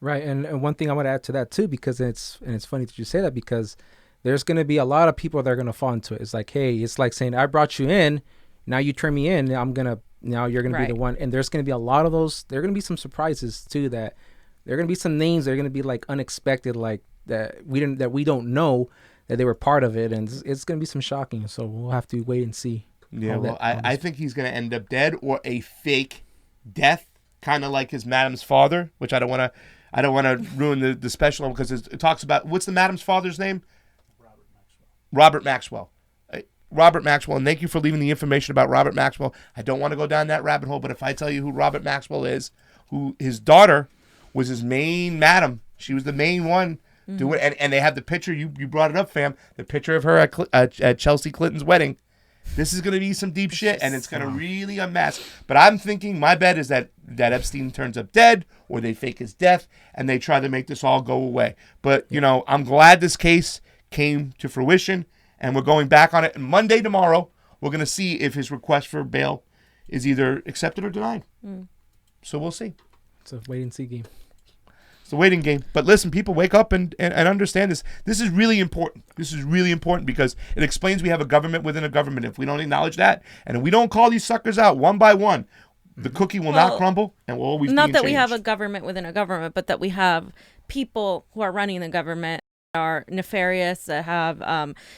Right, and one thing I want to add to that too, because it's funny that you say that, because there's going to be a lot of people that are going to fall into it. It's like, hey, it's like saying, I brought you in, now you turn me in, now you're going to be the one. And there's going to be a lot of those. There are going to be some surprises too, that there are going to be some names that are going to be like unexpected, like that we don't know that they were part of it. And it's going to be some shocking. So we'll have to wait and see. Yeah, well, I think he's going to end up dead or a fake death, kind of like his madam's father, which I don't want to ruin the special because it talks about, what's the madam's father's name? Robert Maxwell. Robert Maxwell, and thank you for leaving the information about Robert Maxwell. I don't want to go down that rabbit hole, but if I tell you who Robert Maxwell is, who his daughter was his main madam, she was the main one doing it, and they have the picture, you brought it up, fam, the picture of her at Chelsea Clinton's wedding. This is going to be some deep shit, and it's going to really unmask. But I'm thinking, my bet is that Epstein turns up dead, or they fake his death, and they try to make this all go away. But, I'm glad this case came to fruition, and we're going back on it. And Monday, tomorrow, we're going to see if his request for bail is either accepted or denied. So we'll see. It's a wait and see game. It's a waiting game. But listen, people, wake up and understand this. This is really important. This is really important because it explains we have a government within a government. If we don't acknowledge that, and if we don't call these suckers out one by one, the cookie will not crumble, and will always be not that changed. we have a government within a government, but that we have people who are running the government are nefarious, that have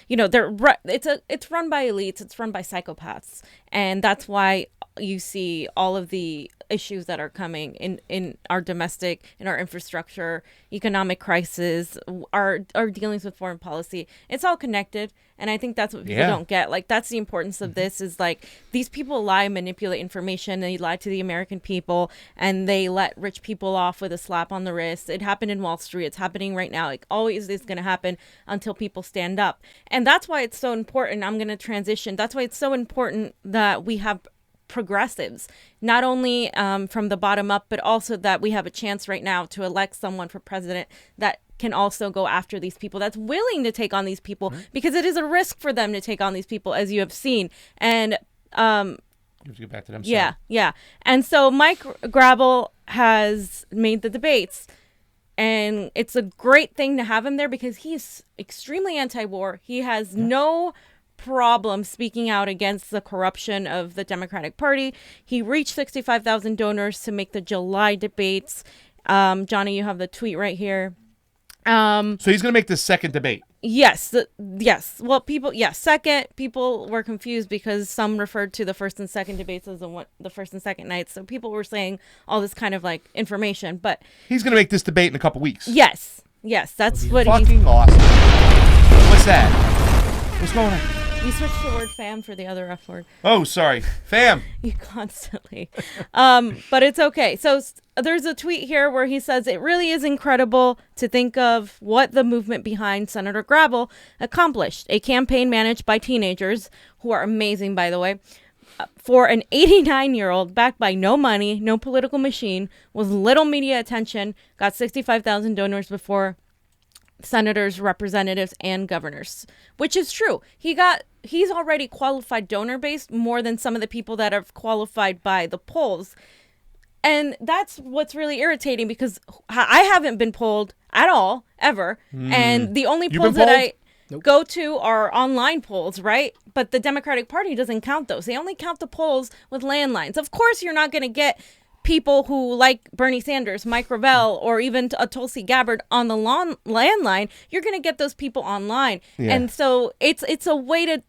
it's run by elites, it's run by psychopaths, and that's why you see all of the issues that are coming in our domestic, in our infrastructure, economic crisis, our dealings with foreign policy. It's all connected, and I think that's what people don't get. Like, that's the importance of this, is like, these people lie, manipulate information, they lie to the American people, and they let rich people off with a slap on the wrist. It happened in Wall Street, it's happening right now. It always is going to happen until people stand up, and that's why it's so important. I'm going to transition. That's why it's so important that we have progressives, not only from the bottom up, but also that we have a chance right now to elect someone for president that can also go after these people, that's willing to take on these people, because it is a risk for them to take on these people, as you have seen. And you have to get back to them. Yeah. And so Mike Gravel has made the debates, and it's a great thing to have him there because he's extremely anti-war. He has no problem speaking out against the corruption of the Democratic Party. He reached 65,000 donors to make the July debates. Johnny, you have the tweet right here. So he's going to make the second debate. Yes. Well, second. People were confused because some referred to the first and second debates as the first and second nights. So people were saying all this kind of like information, but he's going to make this debate in a couple weeks. Yes, that's what fucking awesome. What's that? What's going on? You switched the word fam for the other F word. Oh, sorry. Fam. You constantly. But it's okay. So there's a tweet here where he says, it really is incredible to think of what the movement behind Senator Gravel accomplished. A campaign managed by teenagers, who are amazing, by the way, for an 89-year-old backed by no money, no political machine, with little media attention, got 65,000 donors before senators, representatives, and governors, which is true. He's already qualified donor base more than some of the people that are qualified by the polls. And that's what's really irritating, because I haven't been polled at all, ever. And the only polls that I go to are online polls, right? But the Democratic Party doesn't count those. They only count the polls with landlines. Of course, you're not going to get people who like Bernie Sanders, Mike Gravel, or even a Tulsi Gabbard on the landline. You're going to get those people online. Yeah. And so it's a way to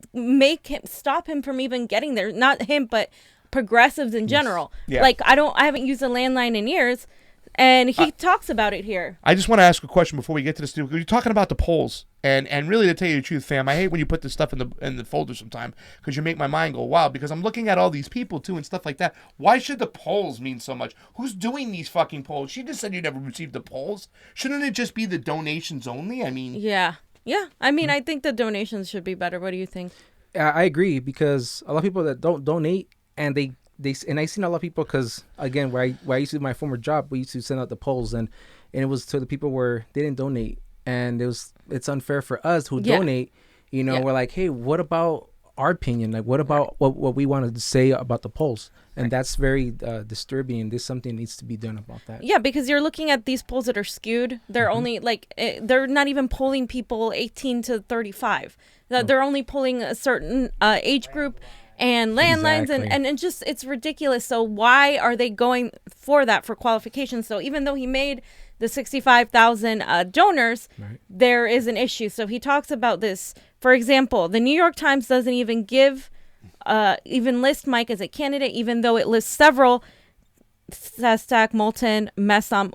stop him from even getting there. Not him, but progressives in general. Yeah. Like, I haven't used a landline in years, and he talks about it here. I just want to ask a question before we get to this. You're talking about the polls, And really, to tell you the truth, fam, I hate when you put this stuff in the folder sometime because you make my mind go wild. Because I'm looking at all these people too and stuff like that. Why should the polls mean so much? Who's doing these fucking polls? She just said you never received the polls. Shouldn't it just be the donations only? I mean, Yeah. I mean, I think the donations should be better. What do you think? I agree, because a lot of people that don't donate, and they and I seen a lot of people, because again, where I used to do my former job, we used to send out the polls, and it was to the people where they didn't donate, and it's unfair for us who donate. We're like, hey, what about our opinion? Like, what about what we wanted to say about the polls? And that's very disturbing, and there's something needs to be done about that. Yeah, because you're looking at these polls that are skewed. They're only they're not even polling people 18 to 35. They're only polling a certain age group and landlines, Exactly. and it's ridiculous. So why are they going for that for qualifications? So even though he made the 65,000 donors, there is an issue. So he talks about this. For example, the New York Times doesn't even list Mike as a candidate, even though it lists several. Sestak, Moulton, Messam.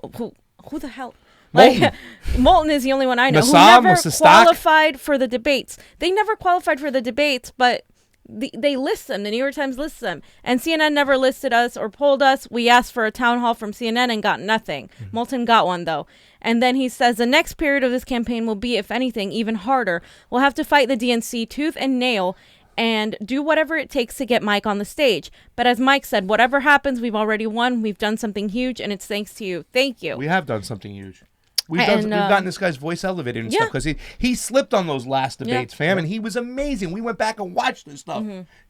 Who the hell? Moulton. Moulton is the only one I know who Messam, never Sestak? qualified for the debates. They never qualified for the debates, but they list them. The New York Times lists them. And CNN never listed us or polled us. We asked for a town hall from CNN and got nothing. Moulton got one, though. And then he says the next period of this campaign will be, if anything, even harder. We'll have to fight the DNC tooth and nail and do whatever it takes to get Mike on the stage. But as Mike said, whatever happens, we've already won. We've done something huge, and it's thanks to you. Thank you. we have done something huge. We've gotten this guy's voice elevated and stuff because he slipped on those last debates, fam, and he was amazing. We went back and watched this stuff.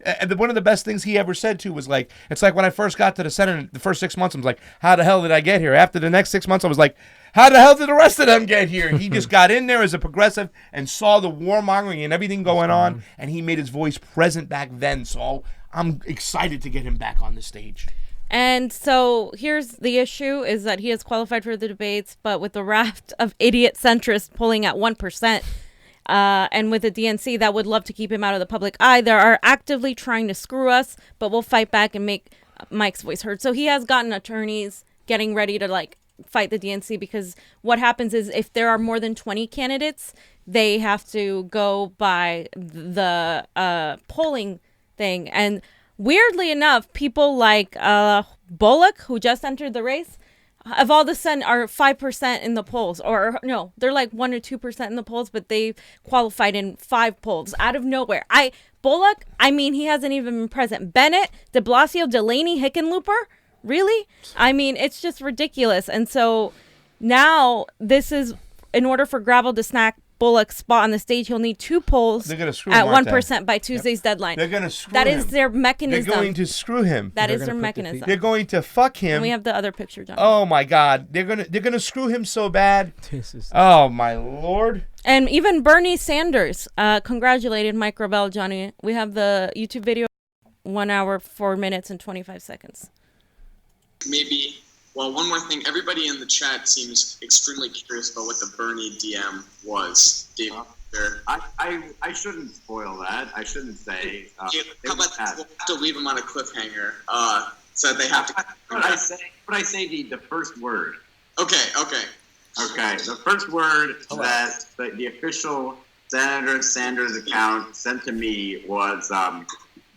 And one of the best things he ever said, too, was like, it's like when I first got to the Senate, the first 6 months, I was like, how the hell did I get here? After the next 6 months, I was like, how the hell did the rest of them get here? He just got in there as a progressive and saw the warmongering and everything going on, and he made his voice present back then. So I'm excited to get him back on the stage. And so here's the issue is that he has qualified for the debates, but with the raft of idiot centrists pulling at 1%, and with the DNC that would love to keep him out of the public eye, they are actively trying to screw us, but we'll fight back and make Mike's voice heard. So he has gotten attorneys getting ready to fight the DNC, because what happens is if there are more than 20 candidates, they have to go by the polling thing. And weirdly enough, people like Bullock, who just entered the race, of all the sudden are 5% in the polls. Or no, they're like 1 or 2% in the polls, but they qualified in 5 polls out of nowhere. Bullock, he hasn't even been present. Bennett, de Blasio, Delaney, Hickenlooper, really? It's just ridiculous. And so now this is, in order for Gravel to snack Bullock's spot on the stage, he'll need 2 polls at 1% by Tuesday's deadline. They're going to screw him. That is their mechanism. They're going to screw him. That is their mechanism. They're going to fuck him. And we have the other picture, John. Oh my God. They're gonna screw him so bad. Oh my Lord. And even Bernie Sanders congratulated Mike Gravel, Johnny. We have the YouTube video, 1 hour, 4 minutes, and 25 seconds. Maybe. Well, one more thing. Everybody in the chat seems extremely curious about what the Bernie DM was. Dave, I shouldn't spoil that. I shouldn't say. how about we'll have to leave them on a cliffhanger, so they have to. But I say the first word. Okay. The first word that the official Senator Sanders account sent to me was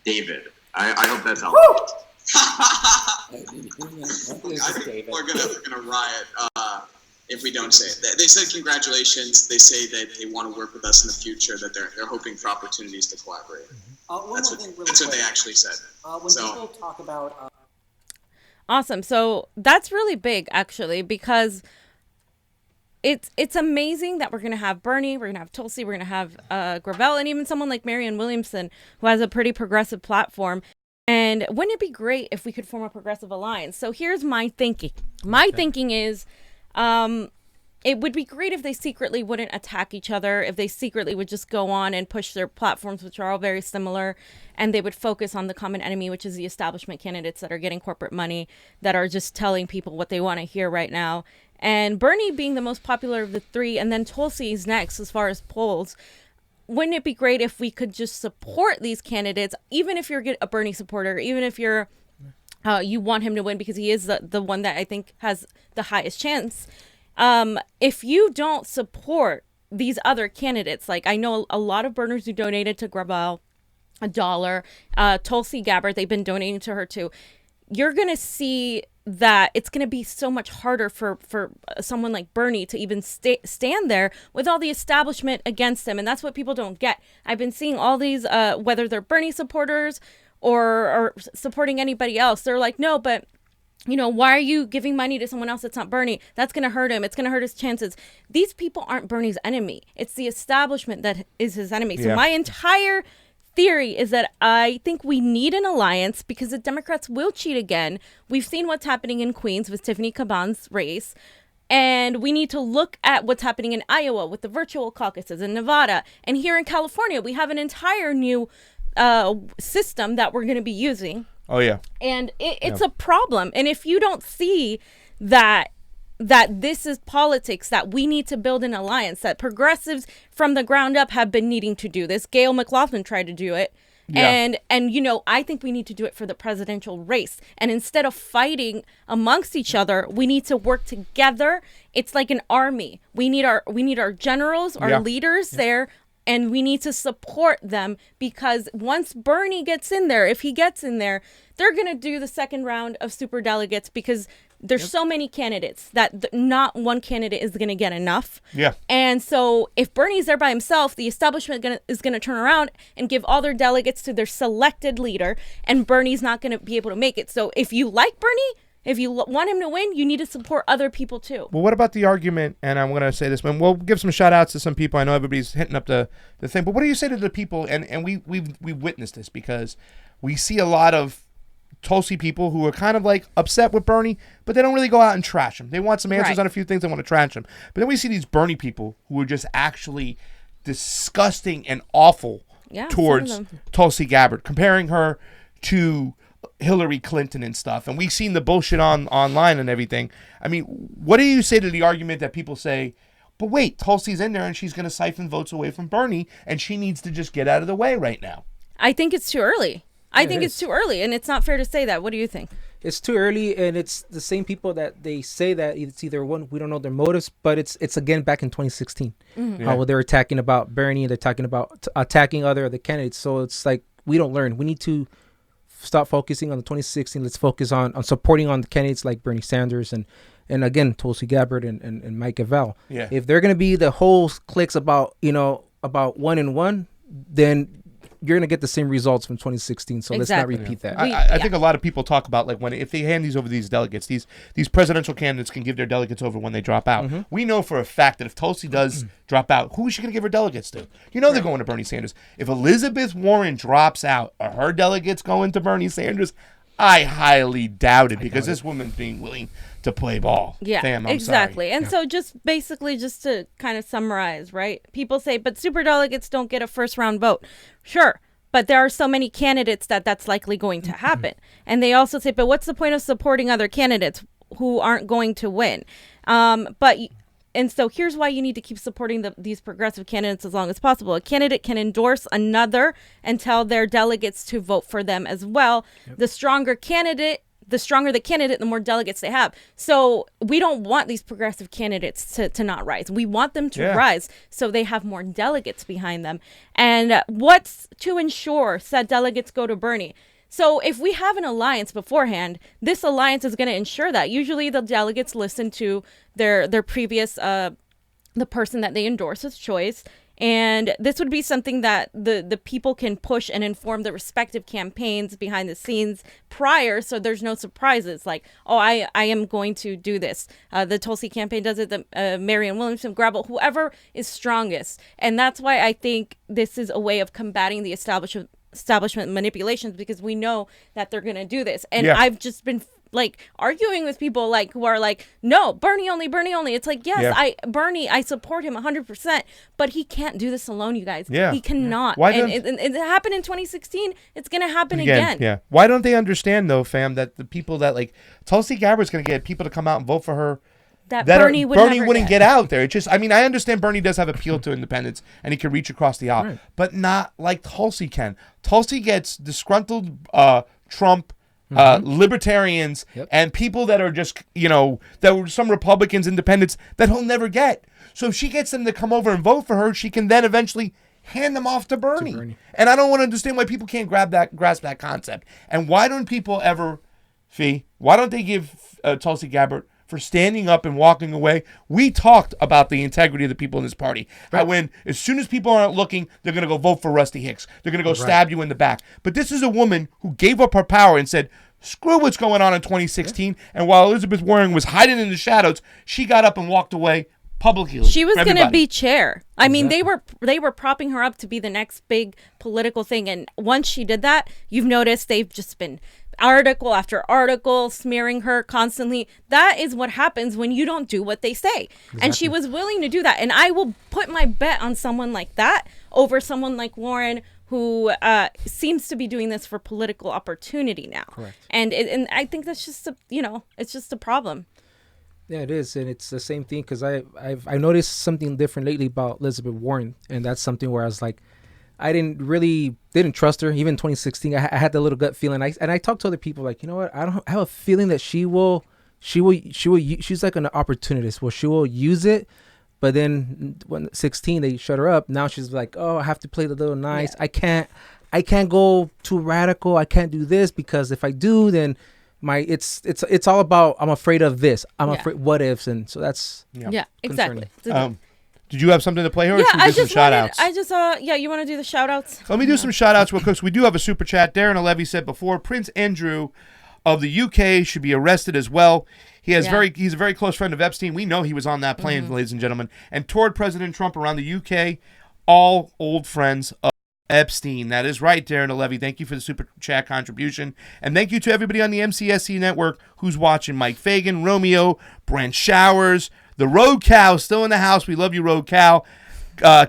David. I hope that's helpful. I think we're gonna riot if we don't say it. They said congratulations. They say that they want to work with us in the future. That they're hoping for opportunities to collaborate. That's what they actually said. People talk about. Awesome. So that's really big, actually, because it's amazing that we're gonna have Bernie, we're gonna have Tulsi, we're gonna have Gravel, and even someone like Marianne Williamson, who has a pretty progressive platform. And wouldn't it be great if we could form a progressive alliance? So here's my thinking. My thinking is it would be great if they secretly wouldn't attack each other, if they secretly would just go on and push their platforms, which are all very similar, and they would focus on the common enemy, which is the establishment candidates that are getting corporate money, that are just telling people what they want to hear right now. And Bernie being the most popular of the 3, and then Tulsi's next as far as polls. Wouldn't it be great if we could just support these candidates, even if you're a Bernie supporter, even if you're you want him to win because he is the one that I think has the highest chance. If you don't support these other candidates. Like, I know a lot of Berners who donated to Gravel $1. Tulsi Gabbard, they've been donating to her too. You're going to see that it's going to be so much harder for someone like Bernie to even stand there with all the establishment against him. And that's what people don't get. I've been seeing all these, whether they're Bernie supporters or supporting anybody else, they're like, no, but you know, why are you giving money to someone else that's not Bernie? That's going to hurt him. It's going to hurt his chances. These people aren't Bernie's enemy. It's the establishment that is his enemy. So my entire theory is that I think we need an alliance because the Democrats will cheat again. We've seen what's happening in Queens with Tiffany Caban's race. And we need to look at what's happening in Iowa with the virtual caucuses, in Nevada. And here in California, we have an entire new system that we're going to be using. Oh, yeah. And it's a problem. And if you don't see that this is politics, that we need to build an alliance, that progressives from the ground up have been needing to do this. Gail McLaughlin tried to do it. Yeah. And you know, I think we need to do it for the presidential race. And instead of fighting amongst each other, we need to work together. It's like an army. We need our generals, our leaders there. And we need to support them because once Bernie gets in there, if he gets in there, they're going to do the second round of superdelegates because there's so many candidates that not one candidate is going to get enough. Yeah. And so if Bernie's there by himself, the establishment is going to turn around and give all their delegates to their selected leader, and Bernie's not going to be able to make it. So if you like Bernie, if you want him to win, you need to support other people too. Well, what about the argument, and I'm going to say this, and we'll give some shout outs to some people. I know everybody's hitting up the thing, but what do you say to the people, and we've witnessed this because we see a lot of Tulsi people who are kind of like upset with Bernie, but they don't really go out and trash him. They want some answers on a few things, they want to trash him. But then we see these Bernie people who are just actually disgusting and awful towards Tulsi Gabbard, comparing her to Hillary Clinton and stuff, and we've seen the bullshit online and everything. I mean, what do you say to the argument that people say, but wait, Tulsi's in there and she's going to siphon votes away from Bernie and she needs to just get out of the way right now? I think it's too early. I think it's too early, and it's not fair to say that. What do you think? It's too early, and it's the same people that they say that it's either one, we don't know their motives, but it's again back in 2016. How they're attacking about Bernie, they're talking about attacking other candidates. So it's like we don't learn. We need to stop focusing on the 2016. Let's focus on supporting on the candidates like Bernie Sanders and again Tulsi Gabbard and Mike Avell. Yeah. If they're gonna be the whole cliques about one and one, then you're gonna get the same results from 2016. So let's not repeat that. I think a lot of people talk about like if they hand these over these delegates, these presidential candidates can give their delegates over when they drop out. We know for a fact that if Tulsi does drop out, who is she gonna give her delegates to? You know they're going to Bernie Sanders. If Elizabeth Warren drops out, are her delegates going to Bernie Sanders? I highly doubt it because this woman's being willing to play ball. Yeah, Fam, exactly. Sorry. And so just to kind of summarize, right? People say, but superdelegates don't get a first round vote. Sure. But there are so many candidates that's likely going to happen. And they also say, but what's the point of supporting other candidates who aren't going to win? And so here's why you need to keep supporting these progressive candidates as long as possible. A candidate can endorse another and tell their delegates to vote for them as well. Yep. The stronger the candidate, the more delegates they have. So we don't want these progressive candidates to not rise. We want them to rise so they have more delegates behind them. And what's to ensure said delegates go to Bernie? So if we have an alliance beforehand, this alliance is going to ensure that. Usually the delegates listen to their previous, the person that they endorse as choice. And this would be something that the people can push and inform the respective campaigns behind the scenes prior, so there's no surprises like, oh, I am going to do this. The Tulsi campaign does it, the Marianne Williamson, Gravel, whoever is strongest. And that's why I think this is a way of combating the establishment manipulations, because we know that they're going to do this. And I've just been like arguing with people like who are like, no, Bernie only. It's like, yes, I support him 100%, but he can't do this alone, you guys. He cannot. Why and it happened in 2016. It's going to happen again. Yeah. Why don't they understand though, fam, that the people that like Tulsi Gabbard's going to get people to come out and vote for her that Bernie wouldn't get out there. It just, I mean, I understand Bernie does have appeal to independents and he can reach across the aisle, but not like Tulsi can. Tulsi gets disgruntled Trump libertarians, and people that are just, that were some Republicans, independents that he'll never get. So if she gets them to come over and vote for her, she can then eventually hand them off to Bernie. And I don't want to understand why people can't grasp that concept. And why don't people ever, why don't they give Tulsi Gabbard for standing up and walking away? We talked about the integrity of the people in this party. How when, as soon as people aren't looking, they're going to go vote for Rusty Hicks. They're going to go stab you in the back. But this is a woman who gave up her power and said, screw what's going on in 2016. And while Elizabeth Warren was hiding in the shadows, she got up and walked away publicly. She was going to be chair. I mean, they were propping her up to be the next big political thing. And once she did that, you've noticed they've just been article after article smearing her constantly. That is what happens when you don't do what they say. And she was willing to do that. And I will put my bet on someone like that over someone like Warren, who seems to be doing this for political opportunity now. Correct. And I think that's just it's just a problem. Yeah, it is, and it's the same thing because I noticed something different lately about Elizabeth Warren, and that's something where I was like, I didn't trust her. Even in 2016, I had that little gut feeling. I talked to other people like, you know what? I have a feeling that she's like an opportunist. Well, she will use it, but then when 16 they shut her up. Now she's like, oh, I have to play the little nice. Yeah. I can't go too radical. I can't do this because if I do, then it's all about I'm afraid of this. I'm afraid what ifs, and so that's exactly. Did you have something to play here? Yeah, I just shout outs? You want to do the shout outs? Let me do some shout outs real quick. So we do have a super chat. Darren Levy said before, Prince Andrew of the UK should be arrested as well. He's a very close friend of Epstein. We know he was on that plane, ladies and gentlemen, and toured President Trump around the UK. All old friends of Epstein. That is right, Darren Levy. Thank you for the super chat contribution. And thank you to everybody on the MCSC network who's watching. Mike Fagan, Romeo, Brent Showers, the Road Cow still in the house. We love you, Road Cow.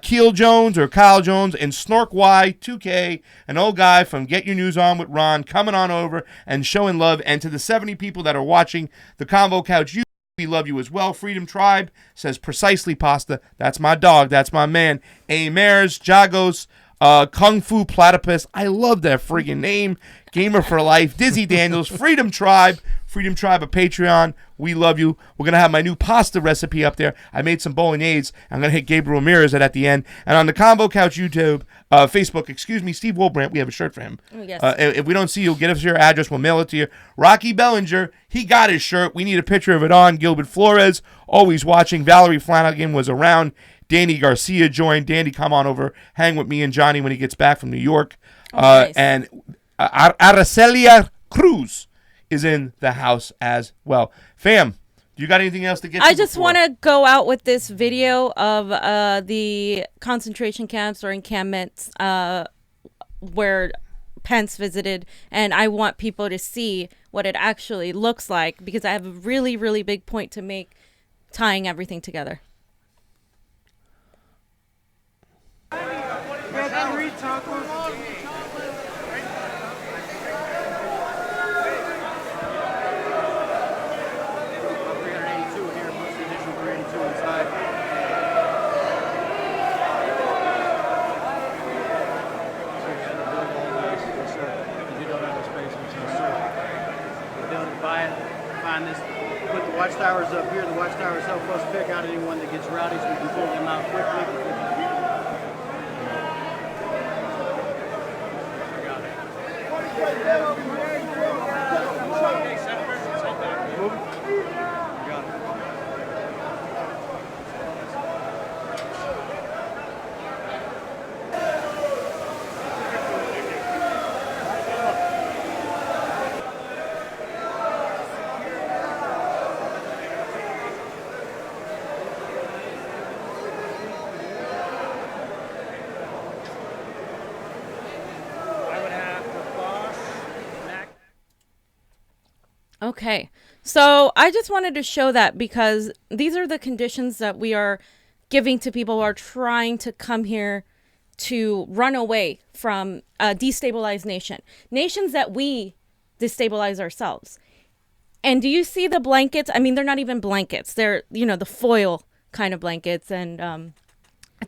Keel Jones or Kyle Jones and Snork Y2K, an old guy from Get Your News On with Ron, coming on over and showing love. And to the 70 people that are watching the Convo Couch, we love you as well. Freedom Tribe says precisely pasta. That's my dog. That's my man. Amers, Jagos, Kung Fu Platypus. I love that friggin' name. Gamer for Life. Dizzy Daniels. Freedom Tribe of Patreon. We love you. We're going to have my new pasta recipe up there. I made some bolognese. I'm going to hit Gabriel Ramirez at the end. And on the Convo Couch YouTube, Facebook, Steve Wolbrandt, we have a shirt for him. Oh, yes. If we don't see you, get us your address. We'll mail it to you. Rocky Bellinger, he got his shirt. We need a picture of it on. Gilbert Flores, always watching. Valerie Flanagan was around. Danny Garcia joined. Danny, come on over. Hang with me and Johnny when he gets back from New York. Nice. And Aracelia Cruz is in the house as well. Fam, do you got anything else to get to? I just want to go out with this video of the concentration camps or encampments where Pence visited, and I want people to see what it actually looks like because I have a really, really big point to make tying everything together. Put the watchtowers up here. The watchtowers help us pick out anyone that gets rowdy so we can pull them out quickly. Okay, so I just wanted to show that because these are the conditions that we are giving to people who are trying to come here to run away from a destabilized nation. Nations that we destabilize ourselves. And do you see the blankets? I mean, they're not even blankets. They're, the foil kind of blankets. And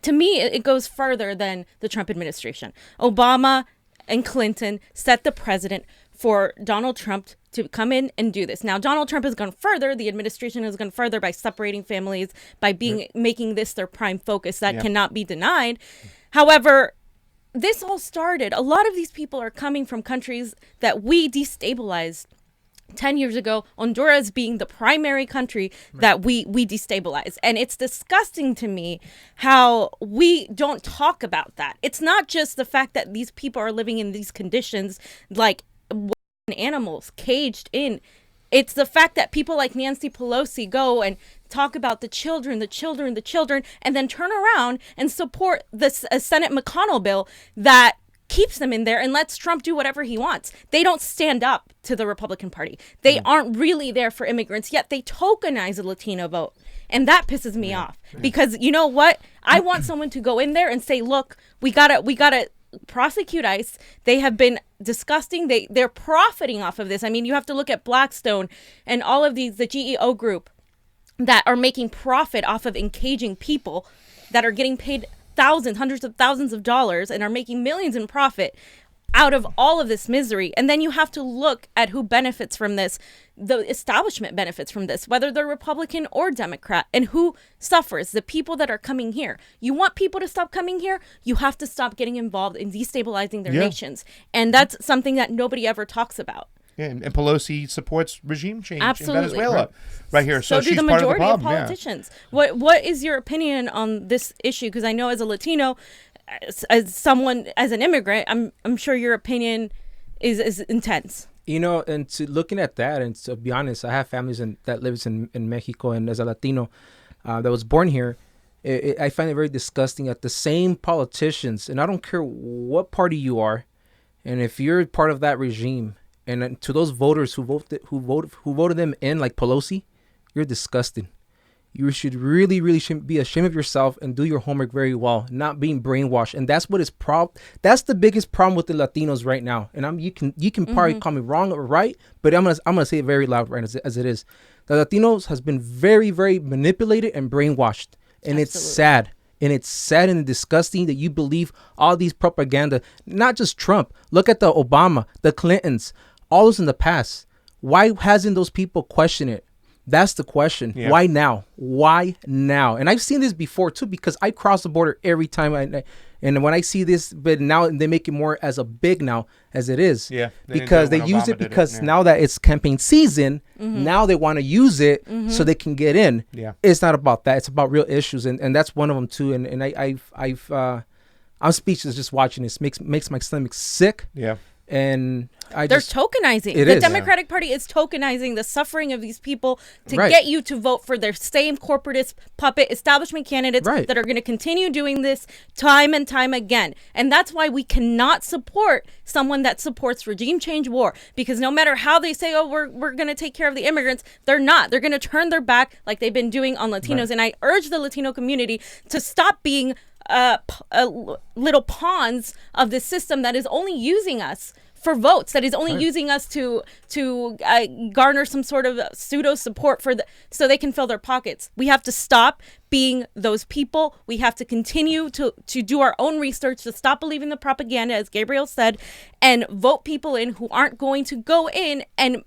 to me, it goes further than the Trump administration. Obama and Clinton set the precedent for Donald Trump to come in and do this. Now, Donald Trump has gone further. The administration has gone further by separating families, by making this their prime focus. That cannot be denied. However, this all started. A lot of these people are coming from countries that we destabilized 10 years ago, Honduras being the primary country that we destabilized. And it's disgusting to me how we don't talk about that. It's not just the fact that these people are living in these conditions like animals caged in. It's the fact that people like Nancy Pelosi go and talk about the children, and then turn around and support the Senate McConnell bill that keeps them in there and lets Trump do whatever he wants. They don't stand up to the Republican Party. They aren't really there for immigrants, yet they tokenize the Latino vote. And that pisses me off because you know what? I want someone to go in there and say, look, we gotta prosecute ICE. They have been disgusting. They're profiting off of this. I mean, you have to look at Blackstone and all of these, the GEO group that are making profit off of encaging people that are getting paid hundreds of thousands of dollars and are making millions in profit out of all of this misery. And then you have to look at who benefits from this. The establishment benefits from this, whether they're Republican or Democrat, and who suffers, the people that are coming here. You want people to stop coming here, you have to stop getting involved in destabilizing their nations. And that's something that nobody ever talks about. Yeah, and Pelosi supports regime change Absolutely. in Venezuela right here. So do she's the part majority of the problem. of politicians. What is your opinion on this issue? Because I know as a Latino, as someone, as an immigrant, I'm sure your opinion is intense. You know, and looking at that, and to be honest, I have families that lives in Mexico, and as a Latino that was born here, I find it very disgusting that the same politicians, and I don't care what party you are, and if you're part of that regime, and to those voters who voted them in, like Pelosi, you're disgusting. You should really be ashamed of yourself and do your homework very well, not being brainwashed. And that's what is that's the biggest problem with the Latinos right now. And you can probably call me wrong or right, but I'm gonna say it very loud right as it is. The Latinos has been very, very manipulated and brainwashed, and Absolutely. It's sad. And it's sad and disgusting that you believe all these propaganda. Not just Trump. Look at the Obama, the Clintons, all those in the past. Why hasn't those people questioned it? That's the question. Yeah. Why now? Why now? And I've seen this before too, because I cross the border every time. And when I see this, but now they make it more as a big now as it is. Yeah. Because they use it because now that it's campaign season, now they want to use it so they can get in. Yeah. It's not about that. It's about real issues, and that's one of them too. And I'm speechless just watching this. Makes my stomach sick. Yeah. And they're tokenizing. The Democratic Party is tokenizing the suffering of these people to get you to vote for their same corporatist puppet establishment candidates that are going to continue doing this time and time again. And that's why we cannot support someone that supports regime change war, because no matter how they say, oh, we're going to take care of the immigrants, they're not. They're going to turn their back like they've been doing on Latinos. And I urge the Latino community to stop being little pawns of the system that is only using us for votes, that is only using us to garner some sort of pseudo support so they can fill their pockets. We have to stop being those people. We have to continue to do our own research, to stop believing the propaganda, as Gabriel said, and vote people in who aren't going to go in and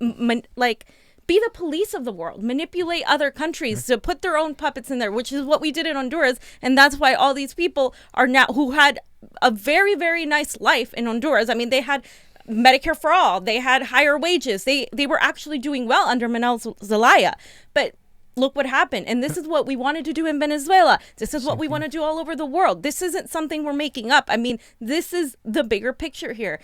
be the police of the world, manipulate other countries to put their own puppets in there, which is what we did in Honduras. And that's why all these people are now, who had a very, very nice life in Honduras. I mean, they had Medicare for all. They had higher wages. They were actually doing well under Manuel Zelaya. But look what happened. And this is what we wanted to do in Venezuela. This is what we want to do all over the world. This isn't something we're making up. I mean, this is the bigger picture here.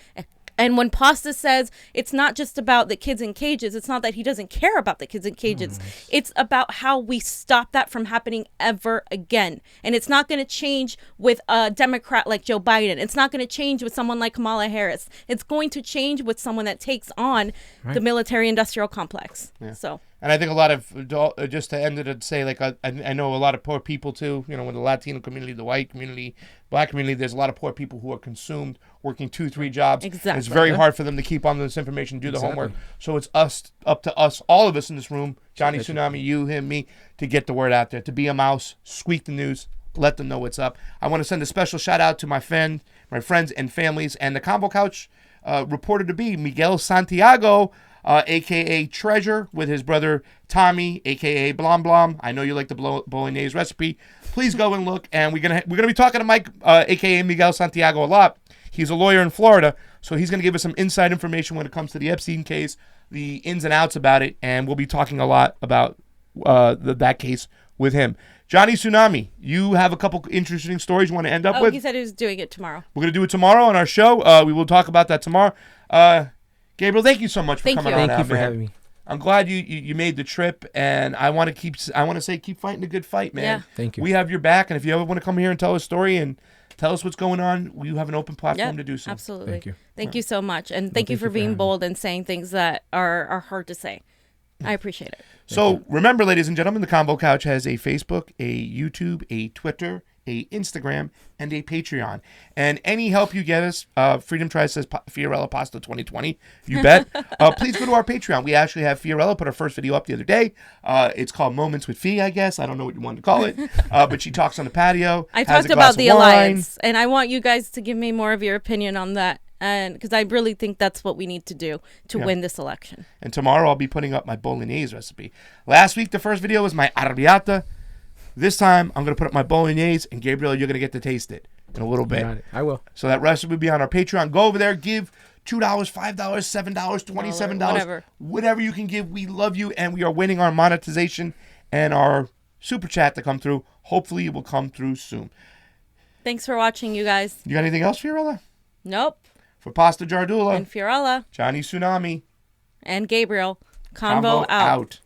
And when Pasta says it's not just about the kids in cages, it's not that he doesn't care about the kids in cages. It's about how we stop that from happening ever again. And it's not going to change with a Democrat like Joe Biden. It's not going to change with someone like Kamala Harris. It's going to change with someone that takes on the military-industrial complex. Yeah. So. And I think a lot of, just to end it and say, like, I know a lot of poor people too, you know, in the Latino community, the white community, black community, there's a lot of poor people who are consumed, working 2-3 jobs. Exactly. And it's very hard for them to keep on this information, do the homework. So it's up to us, all of us in this room, Johnny Tsunami, you, him, me, to get the word out there, to be a mouse, squeak the news, let them know what's up. I want to send a special shout out to my friends and families and the CONVO Couch reported to be Miguel Santiago, a.k.a. Treasure, with his brother Tommy, a.k.a. Blom Blom. I know you like the bolognese recipe. Please go and look. And we're gonna be talking to Mike, a.k.a. Miguel Santiago, a lot. He's a lawyer in Florida, so he's going to give us some inside information when it comes to the Epstein case, the ins and outs about it, and we'll be talking a lot about that case with him. Johnny Tsunami, you have a couple interesting stories you want to end up with? He said he was doing it tomorrow. We're going to do it tomorrow on our show. We will talk about that tomorrow. Gabriel, thank you so much for coming on. Thank you for having me. I'm glad you made the trip, and I want to say keep fighting a good fight, man. Yeah. Thank you. We have your back, and if you ever want to come here and tell a story and tell us what's going on, you have an open platform to do so. Absolutely. Thank you. Thank you so much. And thank you for being bold and saying things that are hard to say. I appreciate it. So remember, ladies and gentlemen, the CONVO Couch has a Facebook, a YouTube, a Twitter, a Instagram, and a Patreon. And any help you get us, Freedom Tries says Fiorella Pasta 2020. You bet. Please go to our Patreon. We actually have Fiorella put her first video up the other day. It's called Moments with Fee, I guess. I don't know what you wanted to call it. But she talks on the patio. I talked about the alliance, and I want you guys to give me more of your opinion on that. And because I really think that's what we need to do to win this election. And tomorrow I'll be putting up my bolognese recipe. Last week, the first video was my arrabbiata. This time, I'm going to put up my bolognese, and Gabriel, you're going to get to taste it in a little bit. I will. So that recipe will be on our Patreon. Go over there, give $2, $5, $7, $27, whatever you can give. We love you, and we are waiting our monetization and our super chat to come through. Hopefully, it will come through soon. Thanks for watching, you guys. You got anything else, Fiorella? Nope. For Pasta Jardula. And Fiorella. Johnny Tsunami. And Gabriel. CONVO out.